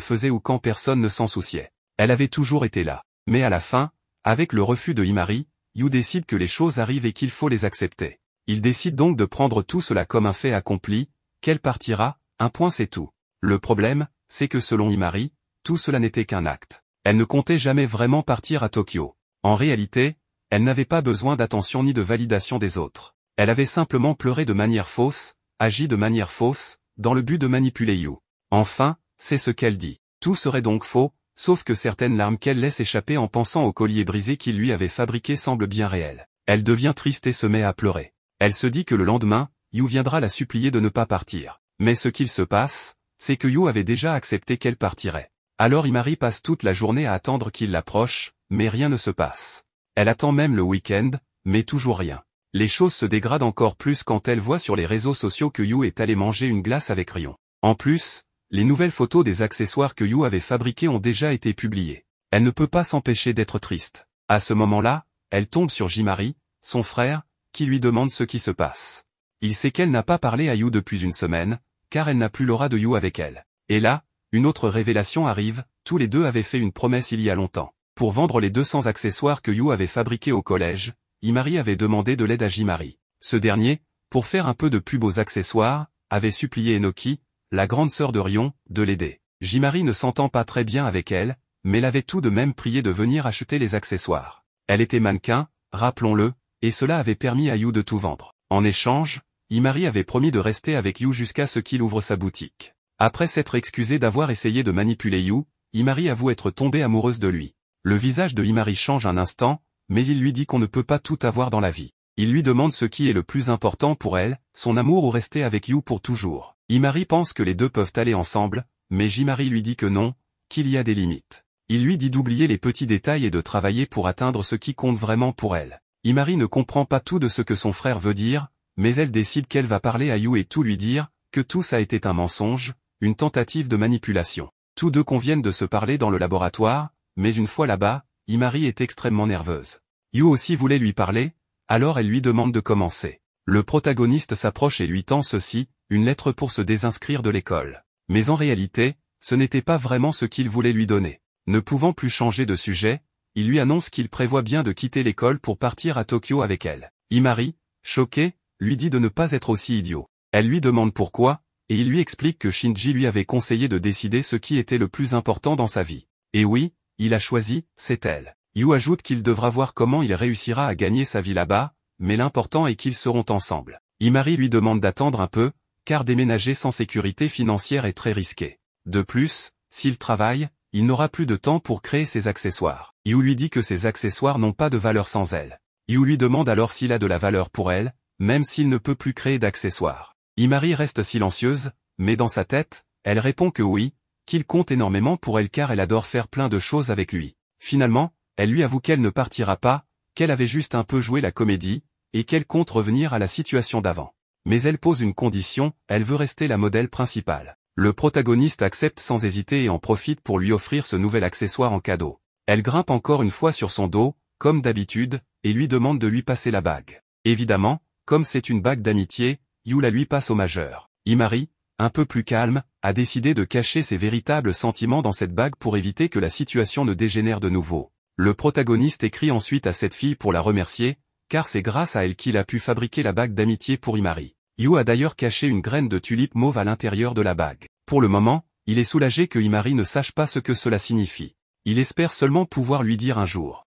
faisait ou quand personne ne s'en souciait. Elle avait toujours été là. Mais à la fin, avec le refus de Imari, Yu décide que les choses arrivent et qu'il faut les accepter. Il décide donc de prendre tout cela comme un fait accompli, qu'elle partira, un point c'est tout. Le problème, c'est que selon Imari, tout cela n'était qu'un acte. Elle ne comptait jamais vraiment partir à Tokyo. En réalité, elle n'avait pas besoin d'attention ni de validation des autres. Elle avait simplement pleuré de manière fausse, agi de manière fausse, dans le but de manipuler Yu. Enfin, c'est ce qu'elle dit. Tout serait donc faux, sauf que certaines larmes qu'elle laisse échapper en pensant au collier brisé qu'il lui avait fabriqué semblent bien réelles. Elle devient triste et se met à pleurer. Elle se dit que le lendemain, Yu viendra la supplier de ne pas partir. Mais ce qu'il se passe, c'est que Yu avait déjà accepté qu'elle partirait. Alors Imari passe toute la journée à attendre qu'il l'approche, mais rien ne se passe. Elle attend même le week-end, mais toujours rien. Les choses se dégradent encore plus quand elle voit sur les réseaux sociaux que Yu est allé manger une glace avec Rion. En plus, les nouvelles photos des accessoires que Yu avait fabriqués ont déjà été publiées. Elle ne peut pas s'empêcher d'être triste. À ce moment-là, elle tombe sur Jimari, son frère, qui lui demande ce qui se passe. Il sait qu'elle n'a pas parlé à Yu depuis une semaine, car elle n'a plus l'aura de Yu avec elle. Et là, une autre révélation arrive, tous les deux avaient fait une promesse il y a longtemps. Pour vendre les 200 accessoires que Yu avait fabriqués au collège, Imari avait demandé de l'aide à Jimari. Ce dernier, pour faire un peu de plus beaux accessoires, avait supplié Enoki, la grande sœur de Rion, de l'aider. Jimari ne s'entend pas très bien avec elle, mais l'avait tout de même prié de venir acheter les accessoires. Elle était mannequin, rappelons-le, et cela avait permis à Yu de tout vendre. En échange, Imari avait promis de rester avec Yu jusqu'à ce qu'il ouvre sa boutique. Après s'être excusée d'avoir essayé de manipuler Yu, Imari avoue être tombée amoureuse de lui. Le visage de Imari change un instant, mais il lui dit qu'on ne peut pas tout avoir dans la vie. Il lui demande ce qui est le plus important pour elle, son amour ou rester avec Yu pour toujours. Imari pense que les deux peuvent aller ensemble, mais Jimari lui dit que non, qu'il y a des limites. Il lui dit d'oublier les petits détails et de travailler pour atteindre ce qui compte vraiment pour elle. Imari ne comprend pas tout de ce que son frère veut dire, mais elle décide qu'elle va parler à Yu et tout lui dire, que tout ça était un mensonge, une tentative de manipulation. Tous deux conviennent de se parler dans le laboratoire, mais une fois là-bas, Imari est extrêmement nerveuse. Yu aussi voulait lui parler, alors elle lui demande de commencer. Le protagoniste s'approche et lui tend ceci, une lettre pour se désinscrire de l'école. Mais en réalité, ce n'était pas vraiment ce qu'il voulait lui donner. Ne pouvant plus changer de sujet, il lui annonce qu'il prévoit bien de quitter l'école pour partir à Tokyo avec elle. Imari, choquée, lui dit de ne pas être aussi idiot. Elle lui demande pourquoi, et il lui explique que Shinji lui avait conseillé de décider ce qui était le plus important dans sa vie. Et oui, il a choisi, c'est elle. Yu ajoute qu'il devra voir comment il réussira à gagner sa vie là-bas, mais l'important est qu'ils seront ensemble. Imari lui demande d'attendre un peu, car déménager sans sécurité financière est très risqué. De plus, s'il travaille, il n'aura plus de temps pour créer ses accessoires. Yu lui dit que ses accessoires n'ont pas de valeur sans elle. Yu lui demande alors s'il a de la valeur pour elle, même s'il ne peut plus créer d'accessoires. Imari reste silencieuse, mais dans sa tête, elle répond que oui, qu'il compte énormément pour elle car elle adore faire plein de choses avec lui. Finalement, elle lui avoue qu'elle ne partira pas, qu'elle avait juste un peu joué la comédie, et qu'elle compte revenir à la situation d'avant. Mais elle pose une condition, elle veut rester la modèle principale. Le protagoniste accepte sans hésiter et en profite pour lui offrir ce nouvel accessoire en cadeau. Elle grimpe encore une fois sur son dos, comme d'habitude, et lui demande de lui passer la bague. Évidemment, comme c'est une bague d'amitié, Yu la lui passe au majeur. Imari, un peu plus calme, a décidé de cacher ses véritables sentiments dans cette bague pour éviter que la situation ne dégénère de nouveau. Le protagoniste écrit ensuite à cette fille pour la remercier, car c'est grâce à elle qu'il a pu fabriquer la bague d'amitié pour Imari. Yu a d'ailleurs caché une graine de tulipe mauve à l'intérieur de la bague. Pour le moment, il est soulagé que Imari ne sache pas ce que cela signifie. Il espère seulement pouvoir lui dire un jour.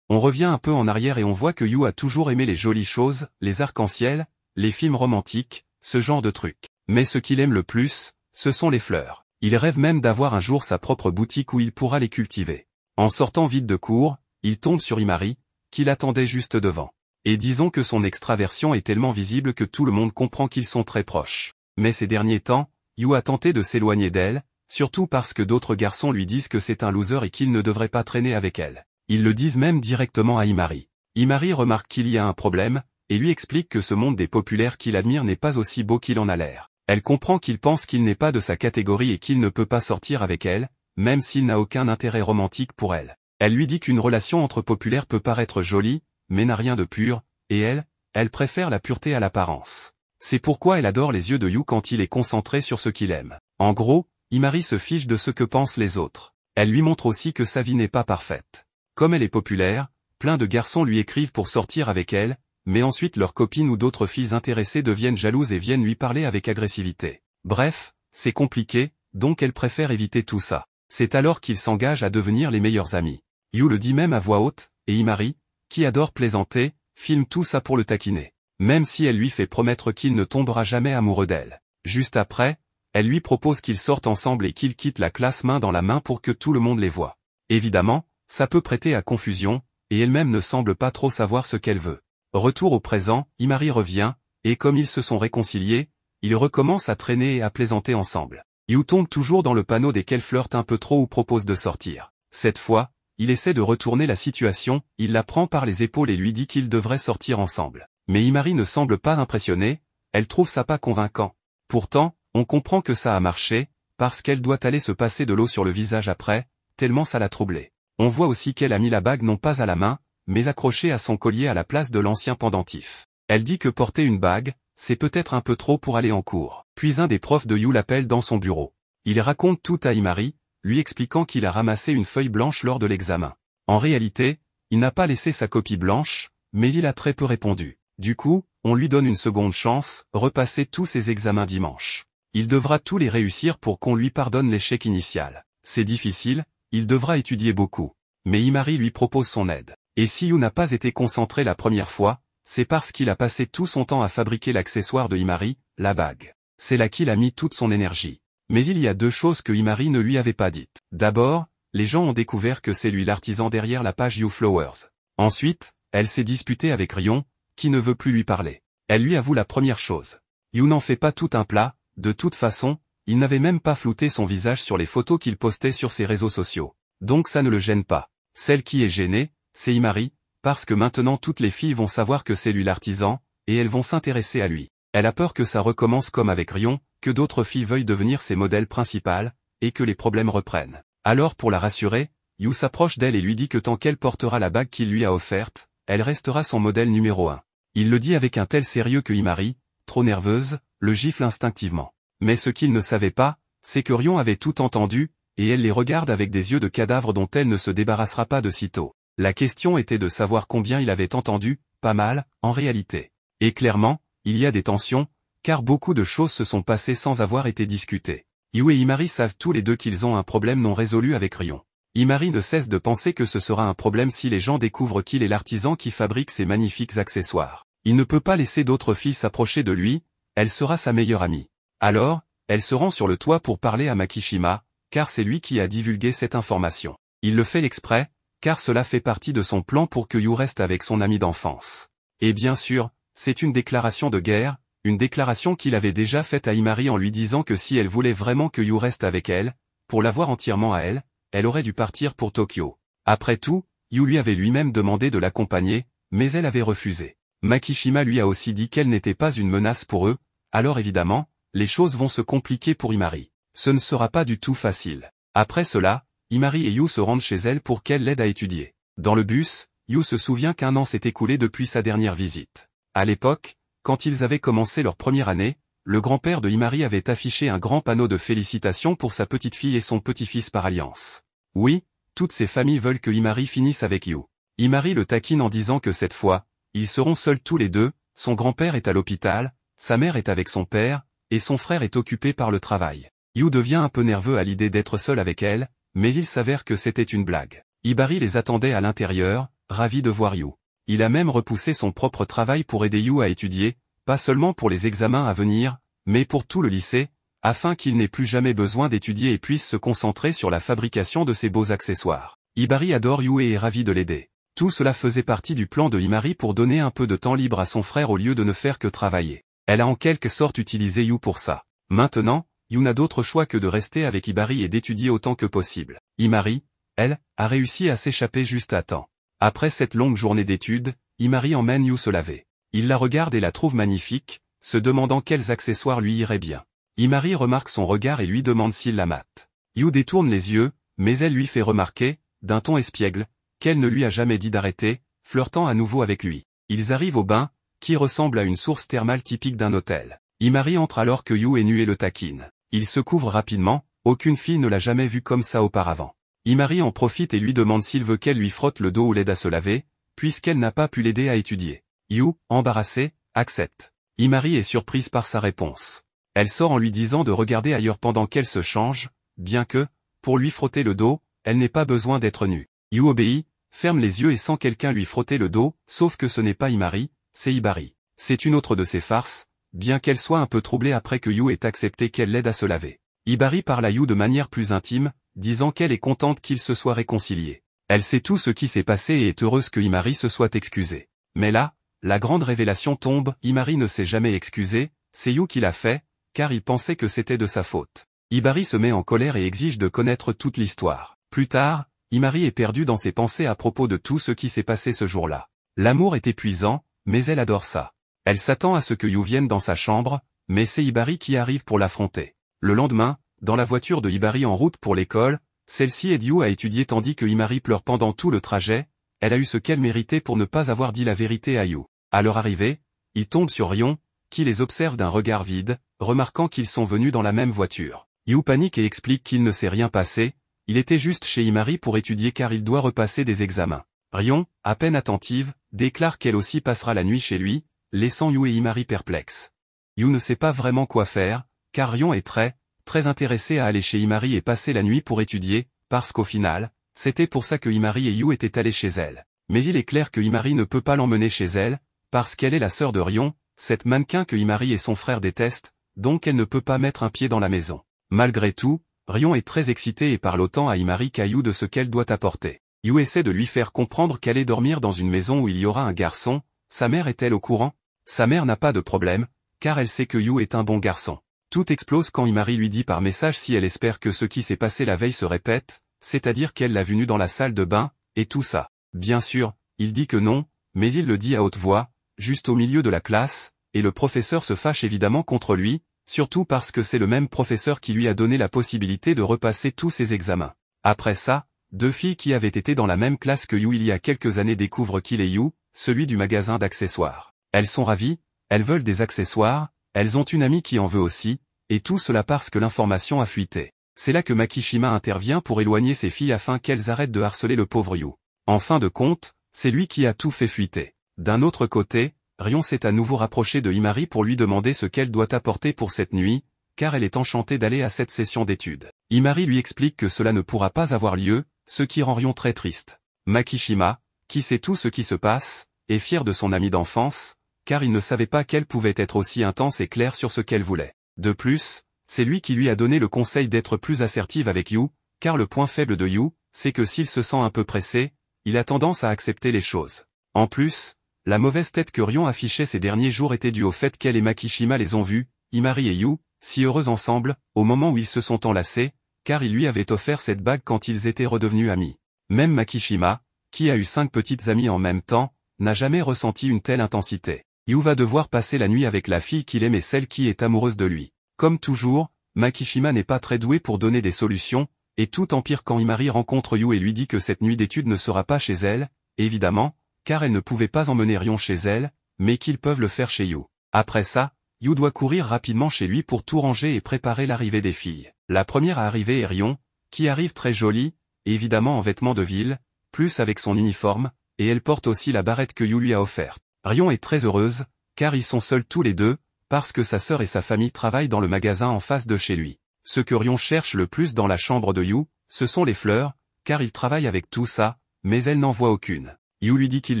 On revient un peu en arrière et on voit que Yu a toujours aimé les jolies choses, les arcs-en-ciel, les films romantiques, ce genre de trucs. Mais ce qu'il aime le plus, ce sont les fleurs. Il rêve même d'avoir un jour sa propre boutique où il pourra les cultiver. En sortant vite de cours, il tombe sur Imari, qui l'attendait juste devant. Et disons que son extraversion est tellement visible que tout le monde comprend qu'ils sont très proches. Mais ces derniers temps, Yu a tenté de s'éloigner d'elle, surtout parce que d'autres garçons lui disent que c'est un loser et qu'il ne devrait pas traîner avec elle. Ils le disent même directement à Imari. Imari remarque qu'il y a un problème, et lui explique que ce monde des populaires qu'il admire n'est pas aussi beau qu'il en a l'air. Elle comprend qu'il pense qu'il n'est pas de sa catégorie et qu'il ne peut pas sortir avec elle, même s'il n'a aucun intérêt romantique pour elle. Elle lui dit qu'une relation entre populaires peut paraître jolie, mais n'a rien de pur, et elle préfère la pureté à l'apparence. C'est pourquoi elle adore les yeux de Yu quand il est concentré sur ce qu'il aime. En gros, Imari se fiche de ce que pensent les autres. Elle lui montre aussi que sa vie n'est pas parfaite. Comme elle est populaire, plein de garçons lui écrivent pour sortir avec elle, mais ensuite leurs copines ou d'autres filles intéressées deviennent jalouses et viennent lui parler avec agressivité. Bref, c'est compliqué, donc elle préfère éviter tout ça. C'est alors qu'ils s'engagent à devenir les meilleurs amis. Yu le dit même à voix haute, et Imari, qui adore plaisanter, filme tout ça pour le taquiner. Même si elle lui fait promettre qu'il ne tombera jamais amoureux d'elle. Juste après, elle lui propose qu'ils sortent ensemble et qu'ils quittent la classe main dans la main pour que tout le monde les voie. Évidemment, ça peut prêter à confusion, et elle-même ne semble pas trop savoir ce qu'elle veut. Retour au présent, Imari revient, et comme ils se sont réconciliés, ils recommencent à traîner et à plaisanter ensemble. Yu tombe toujours dans le panneau desquels flirte un peu trop ou propose de sortir. Cette fois, il essaie de retourner la situation, il la prend par les épaules et lui dit qu'ils devraient sortir ensemble. Mais Imari ne semble pas impressionnée, elle trouve ça pas convaincant. Pourtant, on comprend que ça a marché, parce qu'elle doit aller se passer de l'eau sur le visage après, tellement ça l'a troublée. On voit aussi qu'elle a mis la bague non pas à la main, mais accrochée à son collier à la place de l'ancien pendentif. Elle dit que porter une bague, c'est peut-être un peu trop pour aller en cours. Puis un des profs de Yu l'appelle dans son bureau. Il raconte tout à Imari, lui expliquant qu'il a ramassé une feuille blanche lors de l'examen. En réalité, il n'a pas laissé sa copie blanche, mais il a très peu répondu. Du coup, on lui donne une seconde chance, repasser tous ses examens dimanche. Il devra tous les réussir pour qu'on lui pardonne l'échec initial. C'est difficile, il devra étudier beaucoup. Mais Imari lui propose son aide. Et si Yu n'a pas été concentré la première fois, c'est parce qu'il a passé tout son temps à fabriquer l'accessoire de Imari, la bague. C'est là qu'il a mis toute son énergie. Mais il y a deux choses que Imari ne lui avait pas dites. D'abord, les gens ont découvert que c'est lui l'artisan derrière la page YouFlowers. Ensuite, elle s'est disputée avec Rion, qui ne veut plus lui parler. Elle lui avoue la première chose. Yu n'en fait pas tout un plat, de toute façon, il n'avait même pas flouté son visage sur les photos qu'il postait sur ses réseaux sociaux. Donc ça ne le gêne pas. Celle qui est gênée, c'est Imari, parce que maintenant toutes les filles vont savoir que c'est lui l'artisan, et elles vont s'intéresser à lui. Elle a peur que ça recommence comme avec Rion, que d'autres filles veuillent devenir ses modèles principales, et que les problèmes reprennent. Alors pour la rassurer, Yu s'approche d'elle et lui dit que tant qu'elle portera la bague qu'il lui a offerte, elle restera son modèle numéro 1. Il le dit avec un tel sérieux que Imari, trop nerveuse, le gifle instinctivement. Mais ce qu'il ne savait pas, c'est que Rion avait tout entendu, et elle les regarde avec des yeux de cadavre dont elle ne se débarrassera pas de sitôt. La question était de savoir combien il avait entendu, pas mal, en réalité. Et clairement, il y a des tensions, car beaucoup de choses se sont passées sans avoir été discutées. Yu et Imari savent tous les deux qu'ils ont un problème non résolu avec Rion. Imari ne cesse de penser que ce sera un problème si les gens découvrent qu'il est l'artisan qui fabrique ces magnifiques accessoires. Il ne peut pas laisser d'autres filles s'approcher de lui, elle sera sa meilleure amie. Alors, elle se rend sur le toit pour parler à Makishima, car c'est lui qui a divulgué cette information. Il le fait exprès, car cela fait partie de son plan pour que Yu reste avec son ami d'enfance. Et bien sûr, c'est une déclaration de guerre, une déclaration qu'il avait déjà faite à Imari en lui disant que si elle voulait vraiment que Yu reste avec elle, pour l'avoir entièrement à elle, elle aurait dû partir pour Tokyo. Après tout, Yu lui avait lui-même demandé de l'accompagner, mais elle avait refusé. Makishima lui a aussi dit qu'elle n'était pas une menace pour eux, alors évidemment, les choses vont se compliquer pour Imari. Ce ne sera pas du tout facile. Après cela, Imari et Yu se rendent chez elle pour qu'elle l'aide à étudier. Dans le bus, Yu se souvient qu'un an s'est écoulé depuis sa dernière visite. À l'époque, quand ils avaient commencé leur première année, le grand-père de Imari avait affiché un grand panneau de félicitations pour sa petite-fille et son petit-fils par alliance. Oui, toutes ces familles veulent que Imari finisse avec Yu. Imari le taquine en disant que cette fois, Ils seront seuls tous les deux, son grand-père est à l'hôpital, sa mère est avec son père, et son frère est occupé par le travail. Yu devient un peu nerveux à l'idée d'être seul avec elle, mais il s'avère que c'était une blague. Hibari les attendait à l'intérieur, ravi de voir Yu. Il a même repoussé son propre travail pour aider Yu à étudier, pas seulement pour les examens à venir, mais pour tout le lycée, afin qu'il n'ait plus jamais besoin d'étudier et puisse se concentrer sur la fabrication de ses beaux accessoires. Hibari adore Yu et est ravi de l'aider. Tout cela faisait partie du plan de Himari pour donner un peu de temps libre à son frère au lieu de ne faire que travailler. Elle a en quelque sorte utilisé Yu pour ça. Maintenant, Yu n'a d'autre choix que de rester avec Hibari et d'étudier autant que possible. Himari, elle, a réussi à s'échapper juste à temps. Après cette longue journée d'études, Himari emmène Yu se laver. Il la regarde et la trouve magnifique, se demandant quels accessoires lui iraient bien. Himari remarque son regard et lui demande s'il la mate. Yu détourne les yeux, mais elle lui fait remarquer, d'un ton espiègle, qu'elle ne lui a jamais dit d'arrêter, flirtant à nouveau avec lui. Ils arrivent au bain, qui ressemble à une source thermale typique d'un hôtel. Himari entre alors que Yu est nu et le taquine. Il se couvre rapidement, aucune fille ne l'a jamais vu comme ça auparavant. Himari en profite et lui demande s'il veut qu'elle lui frotte le dos ou l'aide à se laver, puisqu'elle n'a pas pu l'aider à étudier. Yu, embarrassée, accepte. Himari est surprise par sa réponse. Elle sort en lui disant de regarder ailleurs pendant qu'elle se change, bien que, pour lui frotter le dos, elle n'ait pas besoin d'être nue. Yu obéit, ferme les yeux et sent quelqu'un lui frotter le dos, sauf que ce n'est pas Himari, c'est Hibari. C'est une autre de ses farces, bien qu'elle soit un peu troublée après que Yu ait accepté qu'elle l'aide à se laver. Hibari parle à Yu de manière plus intime, disant qu'elle est contente qu'ils se soient réconciliés. Elle sait tout ce qui s'est passé et est heureuse que Himari se soit excusé. Mais là, la grande révélation tombe, Himari ne s'est jamais excusé, c'est Yu qui l'a fait, car il pensait que c'était de sa faute. Hibari se met en colère et exige de connaître toute l'histoire. Plus tard, Himari est perdue dans ses pensées à propos de tout ce qui s'est passé ce jour-là. L'amour est épuisant, mais elle adore ça. Elle s'attend à ce que Yu vienne dans sa chambre, mais c'est Hibari qui arrive pour l'affronter. Le lendemain, dans la voiture de Hibari en route pour l'école, celle-ci aide Yu à étudier tandis que Himari pleure pendant tout le trajet, elle a eu ce qu'elle méritait pour ne pas avoir dit la vérité à Yu. À leur arrivée, ils tombent sur Rion, qui les observe d'un regard vide, remarquant qu'ils sont venus dans la même voiture. Yu panique et explique qu'il ne s'est rien passé, il était juste chez Himari pour étudier car il doit repasser des examens. Rion, à peine attentive, déclare qu'elle aussi passera la nuit chez lui, laissant Yu et Himari perplexes. Yu ne sait pas vraiment quoi faire, car Rion est très intéressé à aller chez Himari et passer la nuit pour étudier, parce qu'au final, c'était pour ça que Himari et Yu étaient allés chez elle. Mais il est clair que Himari ne peut pas l'emmener chez elle, parce qu'elle est la sœur de Rion, cette mannequin que Himari et son frère détestent, donc elle ne peut pas mettre un pied dans la maison. Malgré tout, Rion est très excité et parle autant à Himari qu'à Yu de ce qu'elle doit apporter. Yu essaie de lui faire comprendre qu'elle est dormir dans une maison où il y aura un garçon, sa mère est-elle au courant? Sa mère n'a pas de problème, car elle sait que Yu est un bon garçon. Tout explose quand Himari lui dit par message si elle espère que ce qui s'est passé la veille se répète, c'est-à-dire qu'elle l'a vu nu dans la salle de bain, et tout ça. Bien sûr, il dit que non, mais il le dit à haute voix, juste au milieu de la classe, et le professeur se fâche évidemment contre lui, surtout parce que c'est le même professeur qui lui a donné la possibilité de repasser tous ses examens. Après ça, deux filles qui avaient été dans la même classe que Yu il y a quelques années découvrent qu'il est Yu, celui du magasin d'accessoires. Elles sont ravies, elles veulent des accessoires, elles ont une amie qui en veut aussi, et tout cela parce que l'information a fuité. C'est là que Makishima intervient pour éloigner ces filles afin qu'elles arrêtent de harceler le pauvre Yu. En fin de compte, c'est lui qui a tout fait fuiter. D'un autre côté, Rion s'est à nouveau rapproché de Himari pour lui demander ce qu'elle doit apporter pour cette nuit, car elle est enchantée d'aller à cette session d'études. Himari lui explique que cela ne pourra pas avoir lieu, ce qui rend Rion très triste. Makishima, qui sait tout ce qui se passe, est fier de son ami d'enfance, car il ne savait pas qu'elle pouvait être aussi intense et claire sur ce qu'elle voulait. De plus, c'est lui qui lui a donné le conseil d'être plus assertive avec Yu, car le point faible de Yu, c'est que s'il se sent un peu pressé, il a tendance à accepter les choses. En plus, la mauvaise tête que Rion affichait ces derniers jours était due au fait qu'elle et Makishima les ont vus, Himari et Yu, si heureux ensemble, au moment où ils se sont enlacés, car il lui avait offert cette bague quand ils étaient redevenus amis. Même Makishima, qui a eu 5 petites amies en même temps, n'a jamais ressenti une telle intensité. Yu va devoir passer la nuit avec la fille qu'il aime et celle qui est amoureuse de lui. Comme toujours, Makishima n'est pas très doué pour donner des solutions, et tout empire quand Himari rencontre Yu et lui dit que cette nuit d'études ne sera pas chez elle, évidemment, car elle ne pouvait pas emmener Rion chez elle, mais qu'ils peuvent le faire chez Yu. Après ça, Yu doit courir rapidement chez lui pour tout ranger et préparer l'arrivée des filles. La première à arriver est Rion, qui arrive très jolie, évidemment en vêtements de ville, plus avec son uniforme, et elle porte aussi la barrette que Yu lui a offerte. Rion est très heureuse, car ils sont seuls tous les deux, parce que sa sœur et sa famille travaillent dans le magasin en face de chez lui. Ce que Rion cherche le plus dans la chambre de Yu, ce sont les fleurs, car il travaille avec tout ça, mais elle n'en voit aucune. Yu lui dit qu'il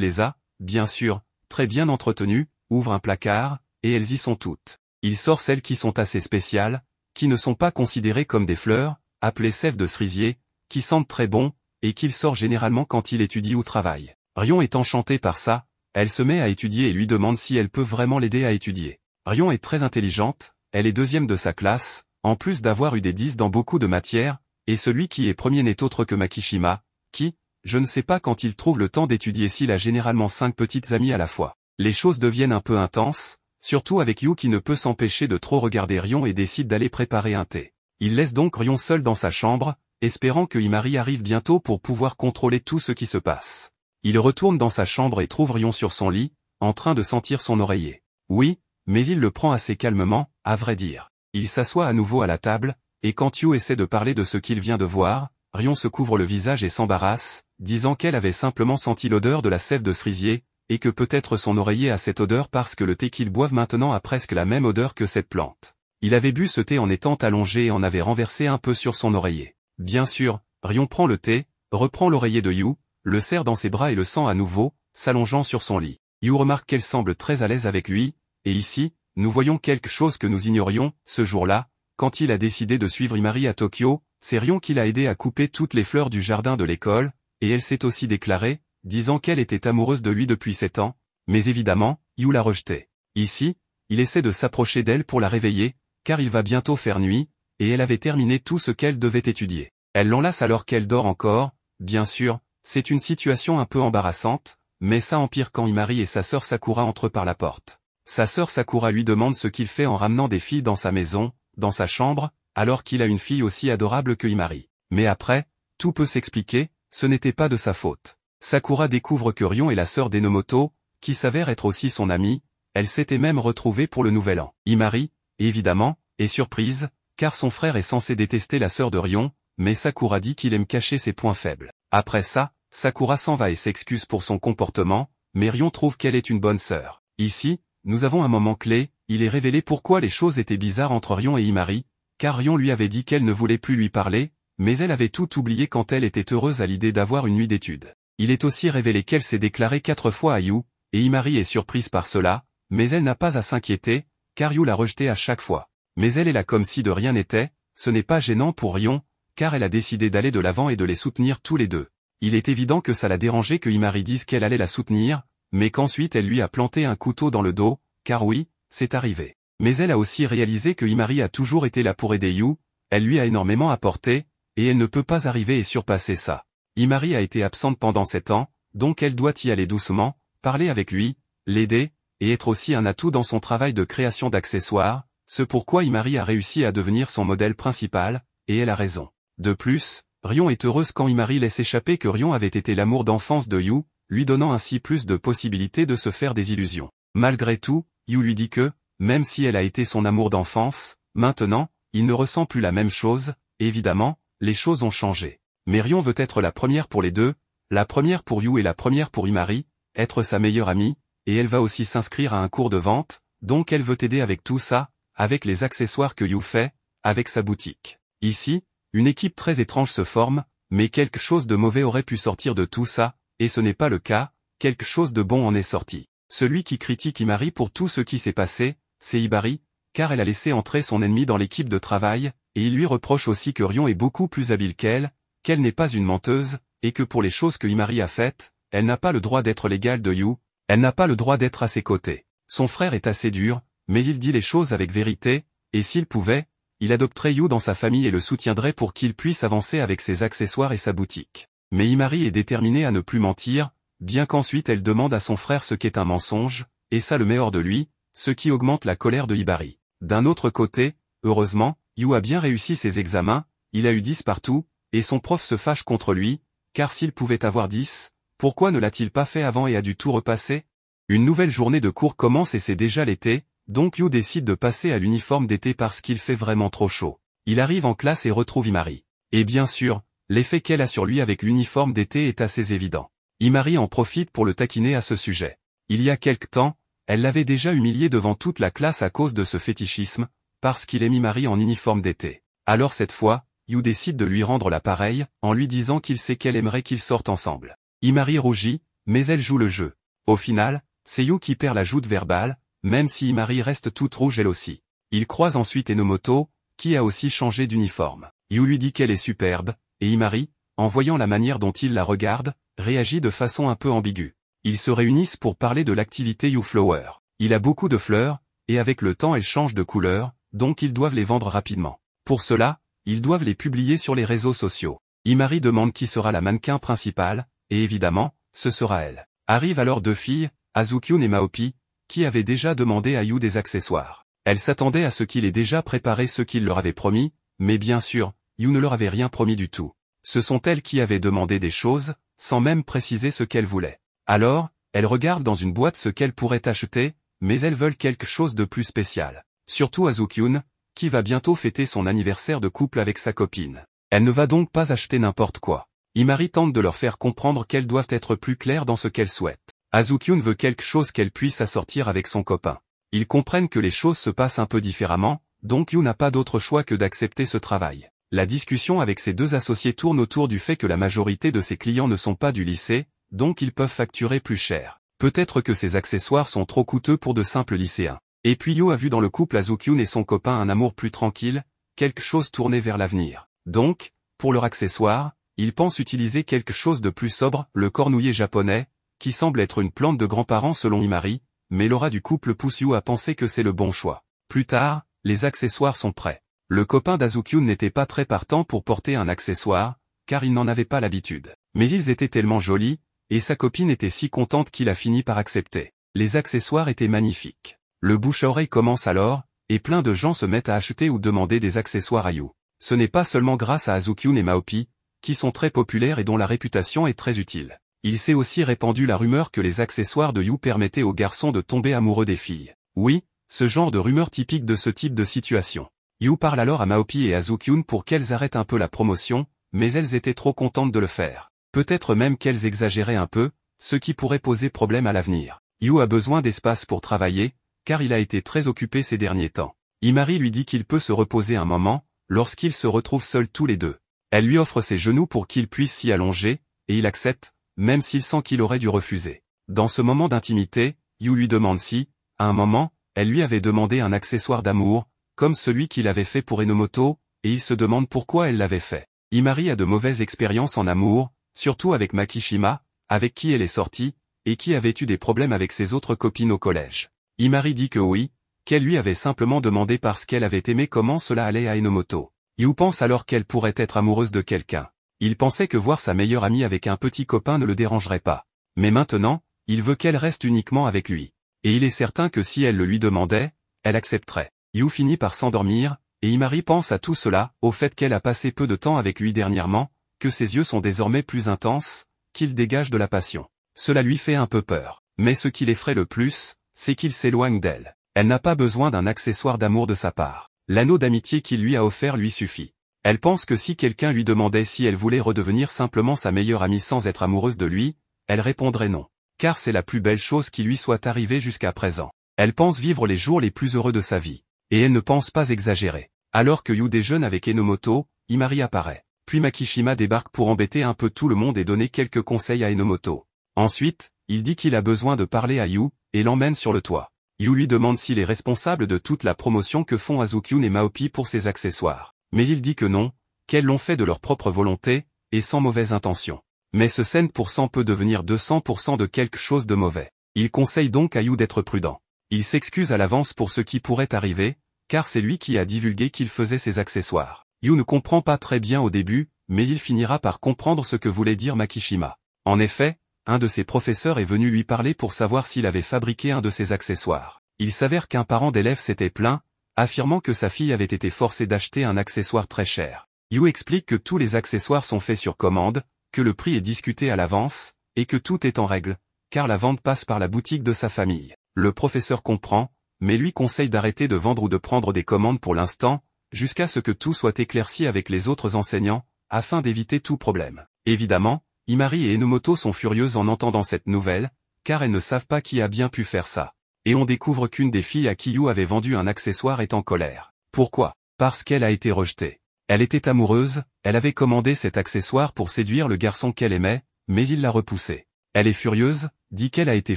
les a, bien sûr, très bien entretenues, ouvre un placard, et elles y sont toutes. Il sort celles qui sont assez spéciales, qui ne sont pas considérées comme des fleurs, appelées sève de cerisier, qui sentent très bon, et qu'il sort généralement quand il étudie ou travaille. Rion est enchantée par ça, elle se met à étudier et lui demande si elle peut vraiment l'aider à étudier. Rion est très intelligente, elle est deuxième de sa classe, en plus d'avoir eu des 10 dans beaucoup de matières, et celui qui est premier n'est autre que Makishima, qui, je ne sais pas quand il trouve le temps d'étudier s'il a généralement 5 petites amies à la fois. Les choses deviennent un peu intenses, surtout avec Yu qui ne peut s'empêcher de trop regarder Rion et décide d'aller préparer un thé. Il laisse donc Rion seul dans sa chambre, espérant que Himari arrive bientôt pour pouvoir contrôler tout ce qui se passe. Il retourne dans sa chambre et trouve Rion sur son lit, en train de sentir son oreiller. Oui, mais il le prend assez calmement, à vrai dire. Il s'assoit à nouveau à la table, et quand Yu essaie de parler de ce qu'il vient de voir, Rion se couvre le visage et s'embarrasse, disant qu'elle avait simplement senti l'odeur de la sève de cerisier, et que peut-être son oreiller a cette odeur parce que le thé qu'ils boivent maintenant a presque la même odeur que cette plante. Il avait bu ce thé en étant allongé et en avait renversé un peu sur son oreiller. Bien sûr, Rion prend le thé, reprend l'oreiller de Yu, le serre dans ses bras et le sent à nouveau, s'allongeant sur son lit. Yu remarque qu'elle semble très à l'aise avec lui, et ici, nous voyons quelque chose que nous ignorions, ce jour-là, quand il a décidé de suivre Himari à Tokyo, c'est Rion qui l'a aidé à couper toutes les fleurs du jardin de l'école, et elle s'est aussi déclarée, disant qu'elle était amoureuse de lui depuis 7 ans, mais évidemment, Yu l'a rejeté. Ici, il essaie de s'approcher d'elle pour la réveiller, car il va bientôt faire nuit, et elle avait terminé tout ce qu'elle devait étudier. Elle l'enlace alors qu'elle dort encore, bien sûr, c'est une situation un peu embarrassante, mais ça empire quand Himari et sa sœur Sakura entrent par la porte. Sa sœur Sakura lui demande ce qu'il fait en ramenant des filles dans sa maison, dans sa chambre, alors qu'il a une fille aussi adorable que Himari. Mais après, tout peut s'expliquer, ce n'était pas de sa faute. Sakura découvre que Rion est la sœur d'Enomoto, qui s'avère être aussi son amie, elle s'était même retrouvée pour le nouvel an. Himari, évidemment, est surprise, car son frère est censé détester la sœur de Rion, mais Sakura dit qu'il aime cacher ses points faibles. Après ça, Sakura s'en va et s'excuse pour son comportement, mais Rion trouve qu'elle est une bonne sœur. Ici, nous avons un moment clé, il est révélé pourquoi les choses étaient bizarres entre Rion et Himari, car Rion lui avait dit qu'elle ne voulait plus lui parler, mais elle avait tout oublié quand elle était heureuse à l'idée d'avoir une nuit d'études. Il est aussi révélé qu'elle s'est déclarée 4 fois à Yu, et Himari est surprise par cela, mais elle n'a pas à s'inquiéter, car Yu l'a rejetée à chaque fois. Mais elle est là comme si de rien n'était, ce n'est pas gênant pour Rion, car elle a décidé d'aller de l'avant et de les soutenir tous les deux. Il est évident que ça l'a dérangé que Himari dise qu'elle allait la soutenir, mais qu'ensuite elle lui a planté un couteau dans le dos, car oui, c'est arrivé. Mais elle a aussi réalisé que Himari a toujours été là pour aider Yu, elle lui a énormément apporté, et elle ne peut pas arriver et surpasser ça. Himari a été absente pendant 7 ans, donc elle doit y aller doucement, parler avec lui, l'aider, et être aussi un atout dans son travail de création d'accessoires, ce pourquoi Himari a réussi à devenir son modèle principal, et elle a raison. De plus, Rion est heureuse quand Himari laisse échapper que Rion avait été l'amour d'enfance de Yu, lui donnant ainsi plus de possibilités de se faire des illusions. Malgré tout, Yu lui dit que, même si elle a été son amour d'enfance, maintenant, il ne ressent plus la même chose, évidemment, les choses ont changé. Mais Rion veut être la première pour les deux, la première pour Yu et la première pour Himari, être sa meilleure amie, et elle va aussi s'inscrire à un cours de vente, donc elle veut t'aider avec tout ça, avec les accessoires que Yu fait, avec sa boutique. Ici, une équipe très étrange se forme, mais quelque chose de mauvais aurait pu sortir de tout ça, et ce n'est pas le cas, quelque chose de bon en est sorti. Celui qui critique Himari pour tout ce qui s'est passé, c'est Hibari, car elle a laissé entrer son ennemi dans l'équipe de travail, et il lui reproche aussi que Rion est beaucoup plus habile qu'elle n'est pas une menteuse, et que pour les choses que Himari a faites, elle n'a pas le droit d'être l'égale de Yu, elle n'a pas le droit d'être à ses côtés. Son frère est assez dur, mais il dit les choses avec vérité, et s'il pouvait, il adopterait Yu dans sa famille et le soutiendrait pour qu'il puisse avancer avec ses accessoires et sa boutique. Mais Himari est déterminée à ne plus mentir, bien qu'ensuite elle demande à son frère ce qu'est un mensonge, et ça le met hors de lui, ce qui augmente la colère de Hibari. D'un autre côté, heureusement, Yu a bien réussi ses examens, il a eu 10 partout, et son prof se fâche contre lui, car s'il pouvait avoir 10, pourquoi ne l'a-t-il pas fait avant et a dû tout repasser? Une nouvelle journée de cours commence et c'est déjà l'été, donc Yu décide de passer à l'uniforme d'été parce qu'il fait vraiment trop chaud. Il arrive en classe et retrouve Himari. Et bien sûr, l'effet qu'elle a sur lui avec l'uniforme d'été est assez évident. Himari en profite pour le taquiner à ce sujet. Il y a quelque temps, elle l'avait déjà humilié devant toute la classe à cause de ce fétichisme, parce qu'il ait mis Marie en uniforme d'été. Alors cette fois, Yu décide de lui rendre l'appareil, en lui disant qu'il sait qu'elle aimerait qu'ils sortent ensemble. Imari rougit, mais elle joue le jeu. Au final, c'est Yu qui perd la joute verbale, même si Imari reste toute rouge elle aussi. Il croise ensuite Enomoto, qui a aussi changé d'uniforme. Yu lui dit qu'elle est superbe, et Imari, en voyant la manière dont il la regarde, réagit de façon un peu ambiguë. Ils se réunissent pour parler de l'activité Yu Flower. Il a beaucoup de fleurs, et avec le temps elles changent de couleur, donc ils doivent les vendre rapidement. Pour cela, ils doivent les publier sur les réseaux sociaux. Imari demande qui sera la mannequin principale, et évidemment, ce sera elle. Arrivent alors deux filles, Azukyun et Maopi, qui avaient déjà demandé à Yu des accessoires. Elles s'attendaient à ce qu'il ait déjà préparé ce qu'il leur avait promis, mais bien sûr, Yu ne leur avait rien promis du tout. Ce sont elles qui avaient demandé des choses, sans même préciser ce qu'elles voulaient. Alors, elles regardent dans une boîte ce qu'elles pourraient acheter, mais elles veulent quelque chose de plus spécial. Surtout Azukyun, qui va bientôt fêter son anniversaire de couple avec sa copine. Elle ne va donc pas acheter n'importe quoi. Imari tente de leur faire comprendre qu'elles doivent être plus claires dans ce qu'elles souhaitent. Azukyun veut quelque chose qu'elle puisse assortir avec son copain. Ils comprennent que les choses se passent un peu différemment, donc Yu n'a pas d'autre choix que d'accepter ce travail. La discussion avec ses deux associés tourne autour du fait que la majorité de ses clients ne sont pas du lycée, donc ils peuvent facturer plus cher. Peut-être que ces accessoires sont trop coûteux pour de simples lycéens. Et puis Yu a vu dans le couple Azukyun et son copain un amour plus tranquille, quelque chose tourné vers l'avenir. Donc, pour leur accessoire, ils pensent utiliser quelque chose de plus sobre, le cornouiller japonais, qui semble être une plante de grands-parents selon Imari, mais l'aura du couple pousse Yu à penser que c'est le bon choix. Plus tard, les accessoires sont prêts. Le copain d'Azukyun n'était pas très partant pour porter un accessoire, car il n'en avait pas l'habitude. Mais ils étaient tellement jolis, et sa copine était si contente qu'il a fini par accepter. Les accessoires étaient magnifiques. Le bouche-à-oreille commence alors, et plein de gens se mettent à acheter ou demander des accessoires à Yu. Ce n'est pas seulement grâce à Azukyun et Maopi, qui sont très populaires et dont la réputation est très utile. Il s'est aussi répandu la rumeur que les accessoires de Yu permettaient aux garçons de tomber amoureux des filles. Oui, ce genre de rumeur typique de ce type de situation. Yu parle alors à Maopi et Azukyun pour qu'elles arrêtent un peu la promotion, mais elles étaient trop contentes de le faire. Peut-être même qu'elles exagéraient un peu, ce qui pourrait poser problème à l'avenir. Yu a besoin d'espace pour travailler, car il a été très occupé ces derniers temps. Imari lui dit qu'il peut se reposer un moment, lorsqu'ils se retrouvent seuls tous les deux. Elle lui offre ses genoux pour qu'il puisse s'y allonger, et il accepte, même s'il sent qu'il aurait dû refuser. Dans ce moment d'intimité, Yu lui demande si, à un moment, elle lui avait demandé un accessoire d'amour, comme celui qu'il avait fait pour Enomoto, et il se demande pourquoi elle l'avait fait. Imari a de mauvaises expériences en amour, surtout avec Makishima, avec qui elle est sortie, et qui avait eu des problèmes avec ses autres copines au collège. Imari dit que oui, qu'elle lui avait simplement demandé parce qu'elle avait aimé comment cela allait à Enomoto. Yu pense alors qu'elle pourrait être amoureuse de quelqu'un. Il pensait que voir sa meilleure amie avec un petit copain ne le dérangerait pas. Mais maintenant, il veut qu'elle reste uniquement avec lui. Et il est certain que si elle le lui demandait, elle accepterait. Yu finit par s'endormir, et Imari pense à tout cela, au fait qu'elle a passé peu de temps avec lui dernièrement, que ses yeux sont désormais plus intenses, qu'il dégage de la passion. Cela lui fait un peu peur. Mais ce qui l'effraie le plus, c'est qu'il s'éloigne d'elle. Elle n'a pas besoin d'un accessoire d'amour de sa part. L'anneau d'amitié qu'il lui a offert lui suffit. Elle pense que si quelqu'un lui demandait si elle voulait redevenir simplement sa meilleure amie sans être amoureuse de lui, elle répondrait non. Car c'est la plus belle chose qui lui soit arrivée jusqu'à présent. Elle pense vivre les jours les plus heureux de sa vie. Et elle ne pense pas exagérer. Alors que Yu déjeune avec Enomoto, Imari apparaît. Puis Makishima débarque pour embêter un peu tout le monde et donner quelques conseils à Enomoto. Ensuite, il dit qu'il a besoin de parler à Yu, et l'emmène sur le toit. Yu lui demande s'il est responsable de toute la promotion que font Azukyun et Maopi pour ses accessoires. Mais il dit que non, qu'elles l'ont fait de leur propre volonté, et sans mauvaise intention. Mais ce 100% peut devenir 200% de quelque chose de mauvais. Il conseille donc à Yu d'être prudent. Il s'excuse à l'avance pour ce qui pourrait arriver, car c'est lui qui a divulgué qu'il faisait ses accessoires. Yu ne comprend pas très bien au début, mais il finira par comprendre ce que voulait dire Makishima. En effet, un de ses professeurs est venu lui parler pour savoir s'il avait fabriqué un de ses accessoires. Il s'avère qu'un parent d'élève s'était plaint, affirmant que sa fille avait été forcée d'acheter un accessoire très cher. Yu explique que tous les accessoires sont faits sur commande, que le prix est discuté à l'avance, et que tout est en règle, car la vente passe par la boutique de sa famille. Le professeur comprend, mais lui conseille d'arrêter de vendre ou de prendre des commandes pour l'instant, jusqu'à ce que tout soit éclairci avec les autres enseignants, afin d'éviter tout problème. Évidemment, Imari et Enomoto sont furieuses en entendant cette nouvelle, car elles ne savent pas qui a bien pu faire ça. Et on découvre qu'une des filles à qui Yu avait vendu un accessoire est en colère. Pourquoi? Parce qu'elle a été rejetée. Elle était amoureuse, elle avait commandé cet accessoire pour séduire le garçon qu'elle aimait, mais il l'a repoussé. Elle est furieuse, dit qu'elle a été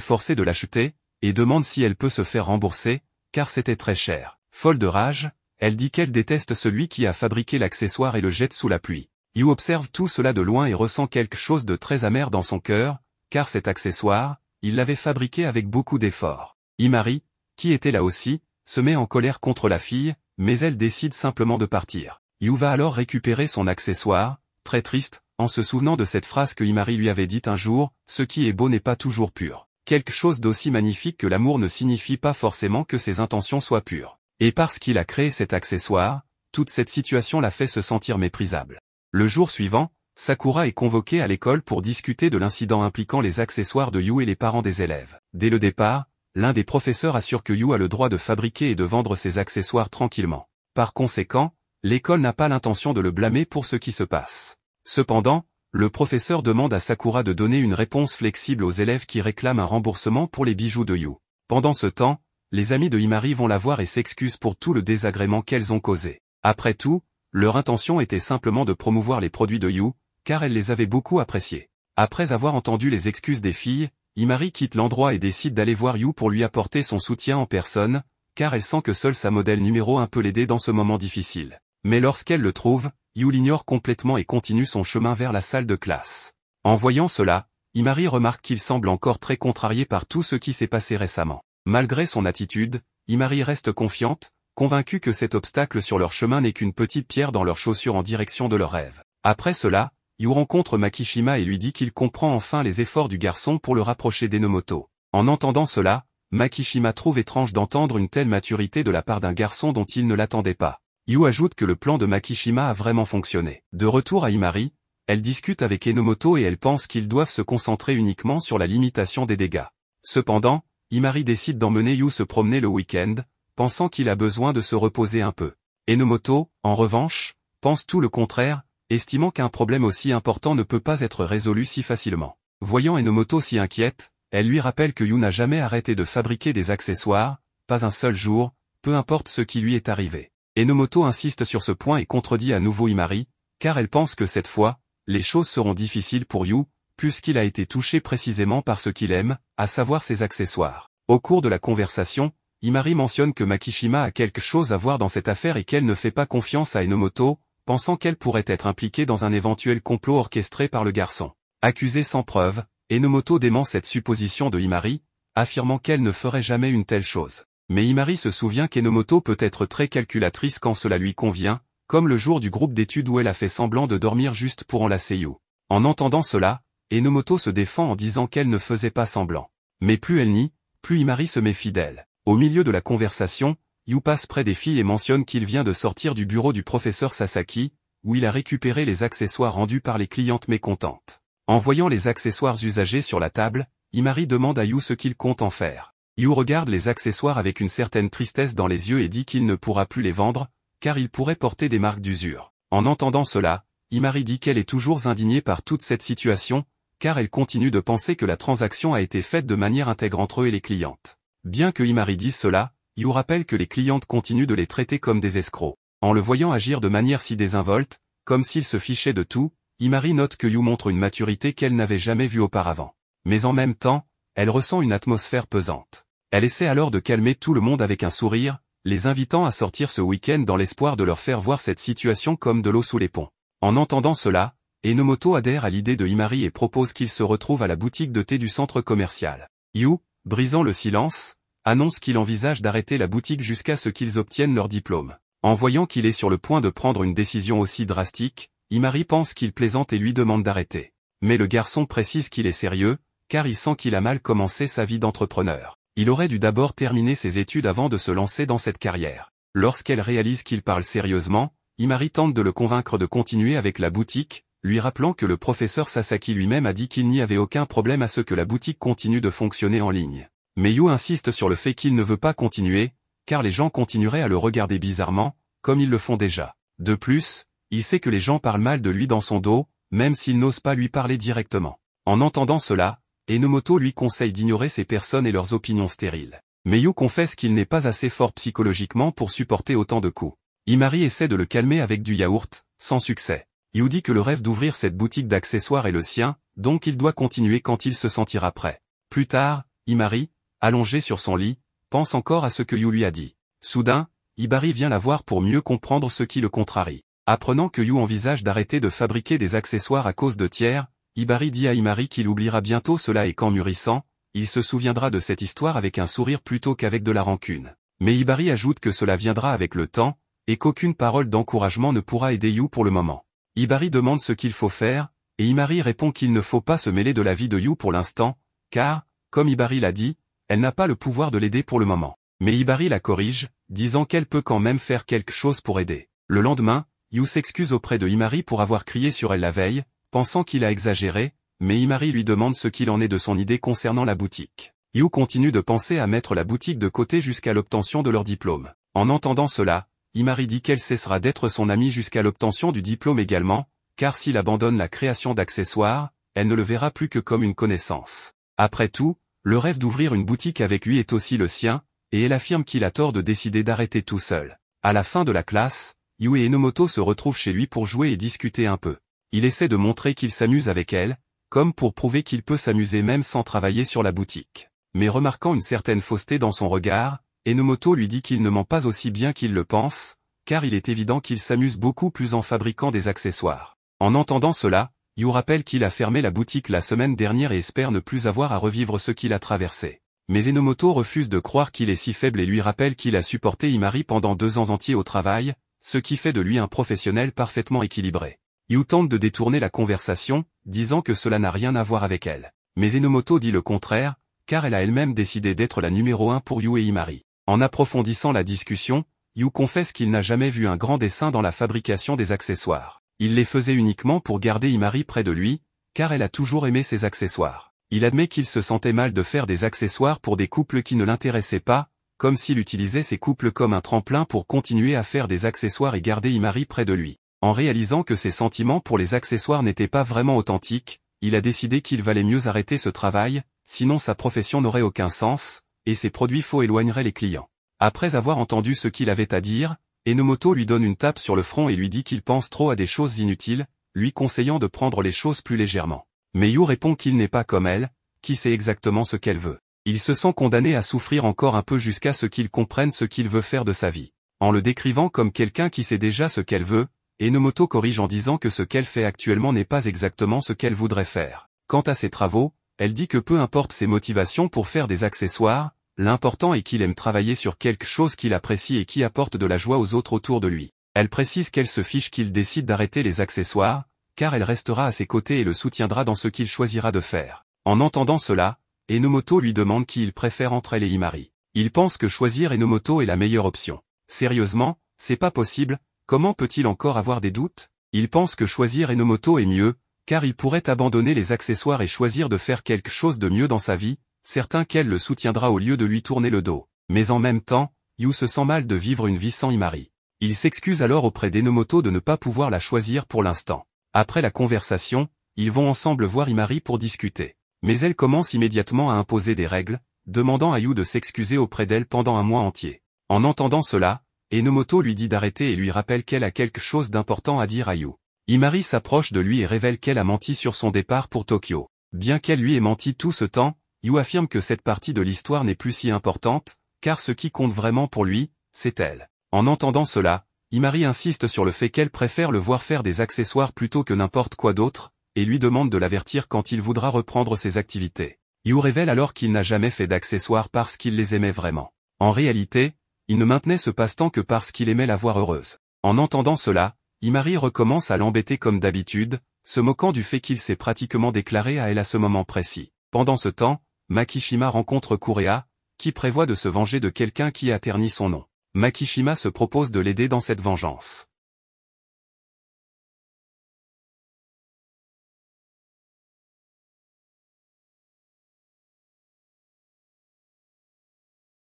forcée de l'acheter, et demande si elle peut se faire rembourser, car c'était très cher. Folle de rage, elle dit qu'elle déteste celui qui a fabriqué l'accessoire et le jette sous la pluie. Yu observe tout cela de loin et ressent quelque chose de très amer dans son cœur, car cet accessoire, il l'avait fabriqué avec beaucoup d'efforts. Imari, qui était là aussi, se met en colère contre la fille, mais elle décide simplement de partir. Yu va alors récupérer son accessoire, très triste, en se souvenant de cette phrase que Imari lui avait dite un jour, « Ce qui est beau n'est pas toujours pur ». Quelque chose d'aussi magnifique que l'amour ne signifie pas forcément que ses intentions soient pures. Et parce qu'il a créé cet accessoire, toute cette situation l'a fait se sentir méprisable. Le jour suivant, Sakura est convoquée à l'école pour discuter de l'incident impliquant les accessoires de Yu et les parents des élèves. Dès le départ, l'un des professeurs assure que Yu a le droit de fabriquer et de vendre ses accessoires tranquillement. Par conséquent, l'école n'a pas l'intention de le blâmer pour ce qui se passe. Cependant, le professeur demande à Sakura de donner une réponse flexible aux élèves qui réclament un remboursement pour les bijoux de Yu. Pendant ce temps, les amis de Imari vont la voir et s'excusent pour tout le désagrément qu'elles ont causé. Après tout, leur intention était simplement de promouvoir les produits de Yu, car elles les avaient beaucoup appréciés. Après avoir entendu les excuses des filles, Imari quitte l'endroit et décide d'aller voir Yu pour lui apporter son soutien en personne, car elle sent que seule sa modèle numéro 1 peut l'aider dans ce moment difficile. Mais lorsqu'elle le trouve, Yu l'ignore complètement et continue son chemin vers la salle de classe. En voyant cela, Imari remarque qu'il semble encore très contrarié par tout ce qui s'est passé récemment. Malgré son attitude, Imari reste confiante, convaincue que cet obstacle sur leur chemin n'est qu'une petite pierre dans leur chaussure en direction de leur rêve. Après cela, Yu rencontre Makishima et lui dit qu'il comprend enfin les efforts du garçon pour le rapprocher d'Enomoto. En entendant cela, Makishima trouve étrange d'entendre une telle maturité de la part d'un garçon dont il ne l'attendait pas. Yu ajoute que le plan de Makishima a vraiment fonctionné. De retour à Imari, elle discute avec Enomoto et elle pense qu'ils doivent se concentrer uniquement sur la limitation des dégâts. Cependant, Imari décide d'emmener Yu se promener le week-end, pensant qu'il a besoin de se reposer un peu. Enomoto, en revanche, pense tout le contraire, estimant qu'un problème aussi important ne peut pas être résolu si facilement. Voyant Enomoto si inquiète, elle lui rappelle que Yu n'a jamais arrêté de fabriquer des accessoires, pas un seul jour, peu importe ce qui lui est arrivé. Enomoto insiste sur ce point et contredit à nouveau Imari, car elle pense que cette fois, les choses seront difficiles pour Yu, puisqu'il a été touché précisément par ce qu'il aime, à savoir ses accessoires. Au cours de la conversation, Imari mentionne que Makishima a quelque chose à voir dans cette affaire et qu'elle ne fait pas confiance à Enomoto, pensant qu'elle pourrait être impliquée dans un éventuel complot orchestré par le garçon. Accusée sans preuve, Enomoto dément cette supposition de Imari, affirmant qu'elle ne ferait jamais une telle chose. Mais Imari se souvient qu'Enomoto peut être très calculatrice quand cela lui convient, comme le jour du groupe d'études où elle a fait semblant de dormir juste pour enlacer Yu. En entendant cela, Enomoto se défend en disant qu'elle ne faisait pas semblant. Mais plus elle nie, plus Imari se méfie d'elle. Au milieu de la conversation, Yu passe près des filles et mentionne qu'il vient de sortir du bureau du professeur Sasaki, où il a récupéré les accessoires rendus par les clientes mécontentes. En voyant les accessoires usagés sur la table, Imari demande à Yu ce qu'il compte en faire. Yu regarde les accessoires avec une certaine tristesse dans les yeux et dit qu'il ne pourra plus les vendre, car ils pourraient porter des marques d'usure. En entendant cela, Imari dit qu'elle est toujours indignée par toute cette situation, car elle continue de penser que la transaction a été faite de manière intègre entre eux et les clientes. Bien que Imari dise cela, Yu rappelle que les clientes continuent de les traiter comme des escrocs. En le voyant agir de manière si désinvolte, comme s'il se fichait de tout, Imari note que Yu montre une maturité qu'elle n'avait jamais vue auparavant. Mais en même temps, elle ressent une atmosphère pesante. Elle essaie alors de calmer tout le monde avec un sourire, les invitant à sortir ce week-end dans l'espoir de leur faire voir cette situation comme de l'eau sous les ponts. En entendant cela, Enomoto adhère à l'idée de Imari et propose qu'ils se retrouvent à la boutique de thé du centre commercial. Yu, brisant le silence, annonce qu'il envisage d'arrêter la boutique jusqu'à ce qu'ils obtiennent leur diplôme. En voyant qu'il est sur le point de prendre une décision aussi drastique, Imari pense qu'il plaisante et lui demande d'arrêter. Mais le garçon précise qu'il est sérieux, car il sent qu'il a mal commencé sa vie d'entrepreneur. Il aurait dû d'abord terminer ses études avant de se lancer dans cette carrière. Lorsqu'elle réalise qu'il parle sérieusement, Imari tente de le convaincre de continuer avec la boutique, lui rappelant que le professeur Sasaki lui-même a dit qu'il n'y avait aucun problème à ce que la boutique continue de fonctionner en ligne. Mais Yu insiste sur le fait qu'il ne veut pas continuer, car les gens continueraient à le regarder bizarrement, comme ils le font déjà. De plus, il sait que les gens parlent mal de lui dans son dos, même s'ils n'osent pas lui parler directement. En entendant cela, Enomoto lui conseille d'ignorer ces personnes et leurs opinions stériles. Mais Yu confesse qu'il n'est pas assez fort psychologiquement pour supporter autant de coups. Himari essaie de le calmer avec du yaourt, sans succès. Yu dit que le rêve d'ouvrir cette boutique d'accessoires est le sien, donc il doit continuer quand il se sentira prêt. Plus tard, Himari, allongé sur son lit, pense encore à ce que Yu lui a dit. Soudain, Hibari vient la voir pour mieux comprendre ce qui le contrarie. Apprenant que Yu envisage d'arrêter de fabriquer des accessoires à cause de tiers, Hibari dit à Himari qu'il oubliera bientôt cela et qu'en mûrissant, il se souviendra de cette histoire avec un sourire plutôt qu'avec de la rancune. Mais Hibari ajoute que cela viendra avec le temps, et qu'aucune parole d'encouragement ne pourra aider Yu pour le moment. Hibari demande ce qu'il faut faire, et Himari répond qu'il ne faut pas se mêler de la vie de Yu pour l'instant, car, comme Hibari l'a dit, elle n'a pas le pouvoir de l'aider pour le moment. Mais Hibari la corrige, disant qu'elle peut quand même faire quelque chose pour aider. Le lendemain, Yu s'excuse auprès de Himari pour avoir crié sur elle la veille, pensant qu'il a exagéré, mais Himari lui demande ce qu'il en est de son idée concernant la boutique. Yu continue de penser à mettre la boutique de côté jusqu'à l'obtention de leur diplôme. En entendant cela, Himari dit qu'elle cessera d'être son amie jusqu'à l'obtention du diplôme également, car s'il abandonne la création d'accessoires, elle ne le verra plus que comme une connaissance. Après tout, le rêve d'ouvrir une boutique avec lui est aussi le sien, et elle affirme qu'il a tort de décider d'arrêter tout seul. À la fin de la classe, Yu et Enomoto se retrouvent chez lui pour jouer et discuter un peu. Il essaie de montrer qu'il s'amuse avec elle, comme pour prouver qu'il peut s'amuser même sans travailler sur la boutique. Mais remarquant une certaine fausseté dans son regard, Enomoto lui dit qu'il ne ment pas aussi bien qu'il le pense, car il est évident qu'il s'amuse beaucoup plus en fabriquant des accessoires. En entendant cela, Yu rappelle qu'il a fermé la boutique la semaine dernière et espère ne plus avoir à revivre ce qu'il a traversé. Mais Enomoto refuse de croire qu'il est si faible et lui rappelle qu'il a supporté Himari pendant 2 ans entiers au travail, ce qui fait de lui un professionnel parfaitement équilibré. Yu tente de détourner la conversation, disant que cela n'a rien à voir avec elle. Mais Enomoto dit le contraire, car elle a elle-même décidé d'être la numéro 1 pour Yu et Himari. En approfondissant la discussion, Yu confesse qu'il n'a jamais vu un grand dessin dans la fabrication des accessoires. Il les faisait uniquement pour garder Himari près de lui, car elle a toujours aimé ses accessoires. Il admet qu'il se sentait mal de faire des accessoires pour des couples qui ne l'intéressaient pas, comme s'il utilisait ces couples comme un tremplin pour continuer à faire des accessoires et garder Himari près de lui. En réalisant que ses sentiments pour les accessoires n'étaient pas vraiment authentiques, il a décidé qu'il valait mieux arrêter ce travail, sinon sa profession n'aurait aucun sens, et ses produits faux éloigneraient les clients. Après avoir entendu ce qu'il avait à dire, Enomoto lui donne une tape sur le front et lui dit qu'il pense trop à des choses inutiles, lui conseillant de prendre les choses plus légèrement. Mais Yu répond qu'il n'est pas comme elle, qui sait exactement ce qu'elle veut. Il se sent condamné à souffrir encore un peu jusqu'à ce qu'il comprenne ce qu'il veut faire de sa vie. En le décrivant comme quelqu'un qui sait déjà ce qu'elle veut, Enomoto corrige en disant que ce qu'elle fait actuellement n'est pas exactement ce qu'elle voudrait faire. Quant à ses travaux, elle dit que peu importe ses motivations pour faire des accessoires, l'important est qu'il aime travailler sur quelque chose qu'il apprécie et qui apporte de la joie aux autres autour de lui. Elle précise qu'elle se fiche qu'il décide d'arrêter les accessoires, car elle restera à ses côtés et le soutiendra dans ce qu'il choisira de faire. En entendant cela, Enomoto lui demande qui il préfère entre elle et Himari. Il pense que choisir Enomoto est la meilleure option. Sérieusement, c'est pas possible, comment peut-il encore avoir des doutes? Il pense que choisir Enomoto est mieux, car il pourrait abandonner les accessoires et choisir de faire quelque chose de mieux dans sa vie, certain qu'elle le soutiendra au lieu de lui tourner le dos. Mais en même temps, Yu se sent mal de vivre une vie sans Himari. Il s'excuse alors auprès d'Enomoto de ne pas pouvoir la choisir pour l'instant. Après la conversation, ils vont ensemble voir Himari pour discuter. Mais elle commence immédiatement à imposer des règles, demandant à Yu de s'excuser auprès d'elle pendant un mois entier. En entendant cela, Enomoto lui dit d'arrêter et lui rappelle qu'elle a quelque chose d'important à dire à Yu. Himari s'approche de lui et révèle qu'elle a menti sur son départ pour Tokyo. Bien qu'elle lui ait menti tout ce temps, Yu affirme que cette partie de l'histoire n'est plus si importante, car ce qui compte vraiment pour lui, c'est elle. En entendant cela, Himari insiste sur le fait qu'elle préfère le voir faire des accessoires plutôt que n'importe quoi d'autre, et lui demande de l'avertir quand il voudra reprendre ses activités. Yu révèle alors qu'il n'a jamais fait d'accessoires parce qu'il les aimait vraiment. En réalité, il ne maintenait ce passe-temps que parce qu'il aimait la voir heureuse. En entendant cela, Himari recommence à l'embêter comme d'habitude, se moquant du fait qu'il s'est pratiquement déclaré à elle à ce moment précis. Pendant ce temps, Makishima rencontre Kureha, qui prévoit de se venger de quelqu'un qui a terni son nom. Makishima se propose de l'aider dans cette vengeance.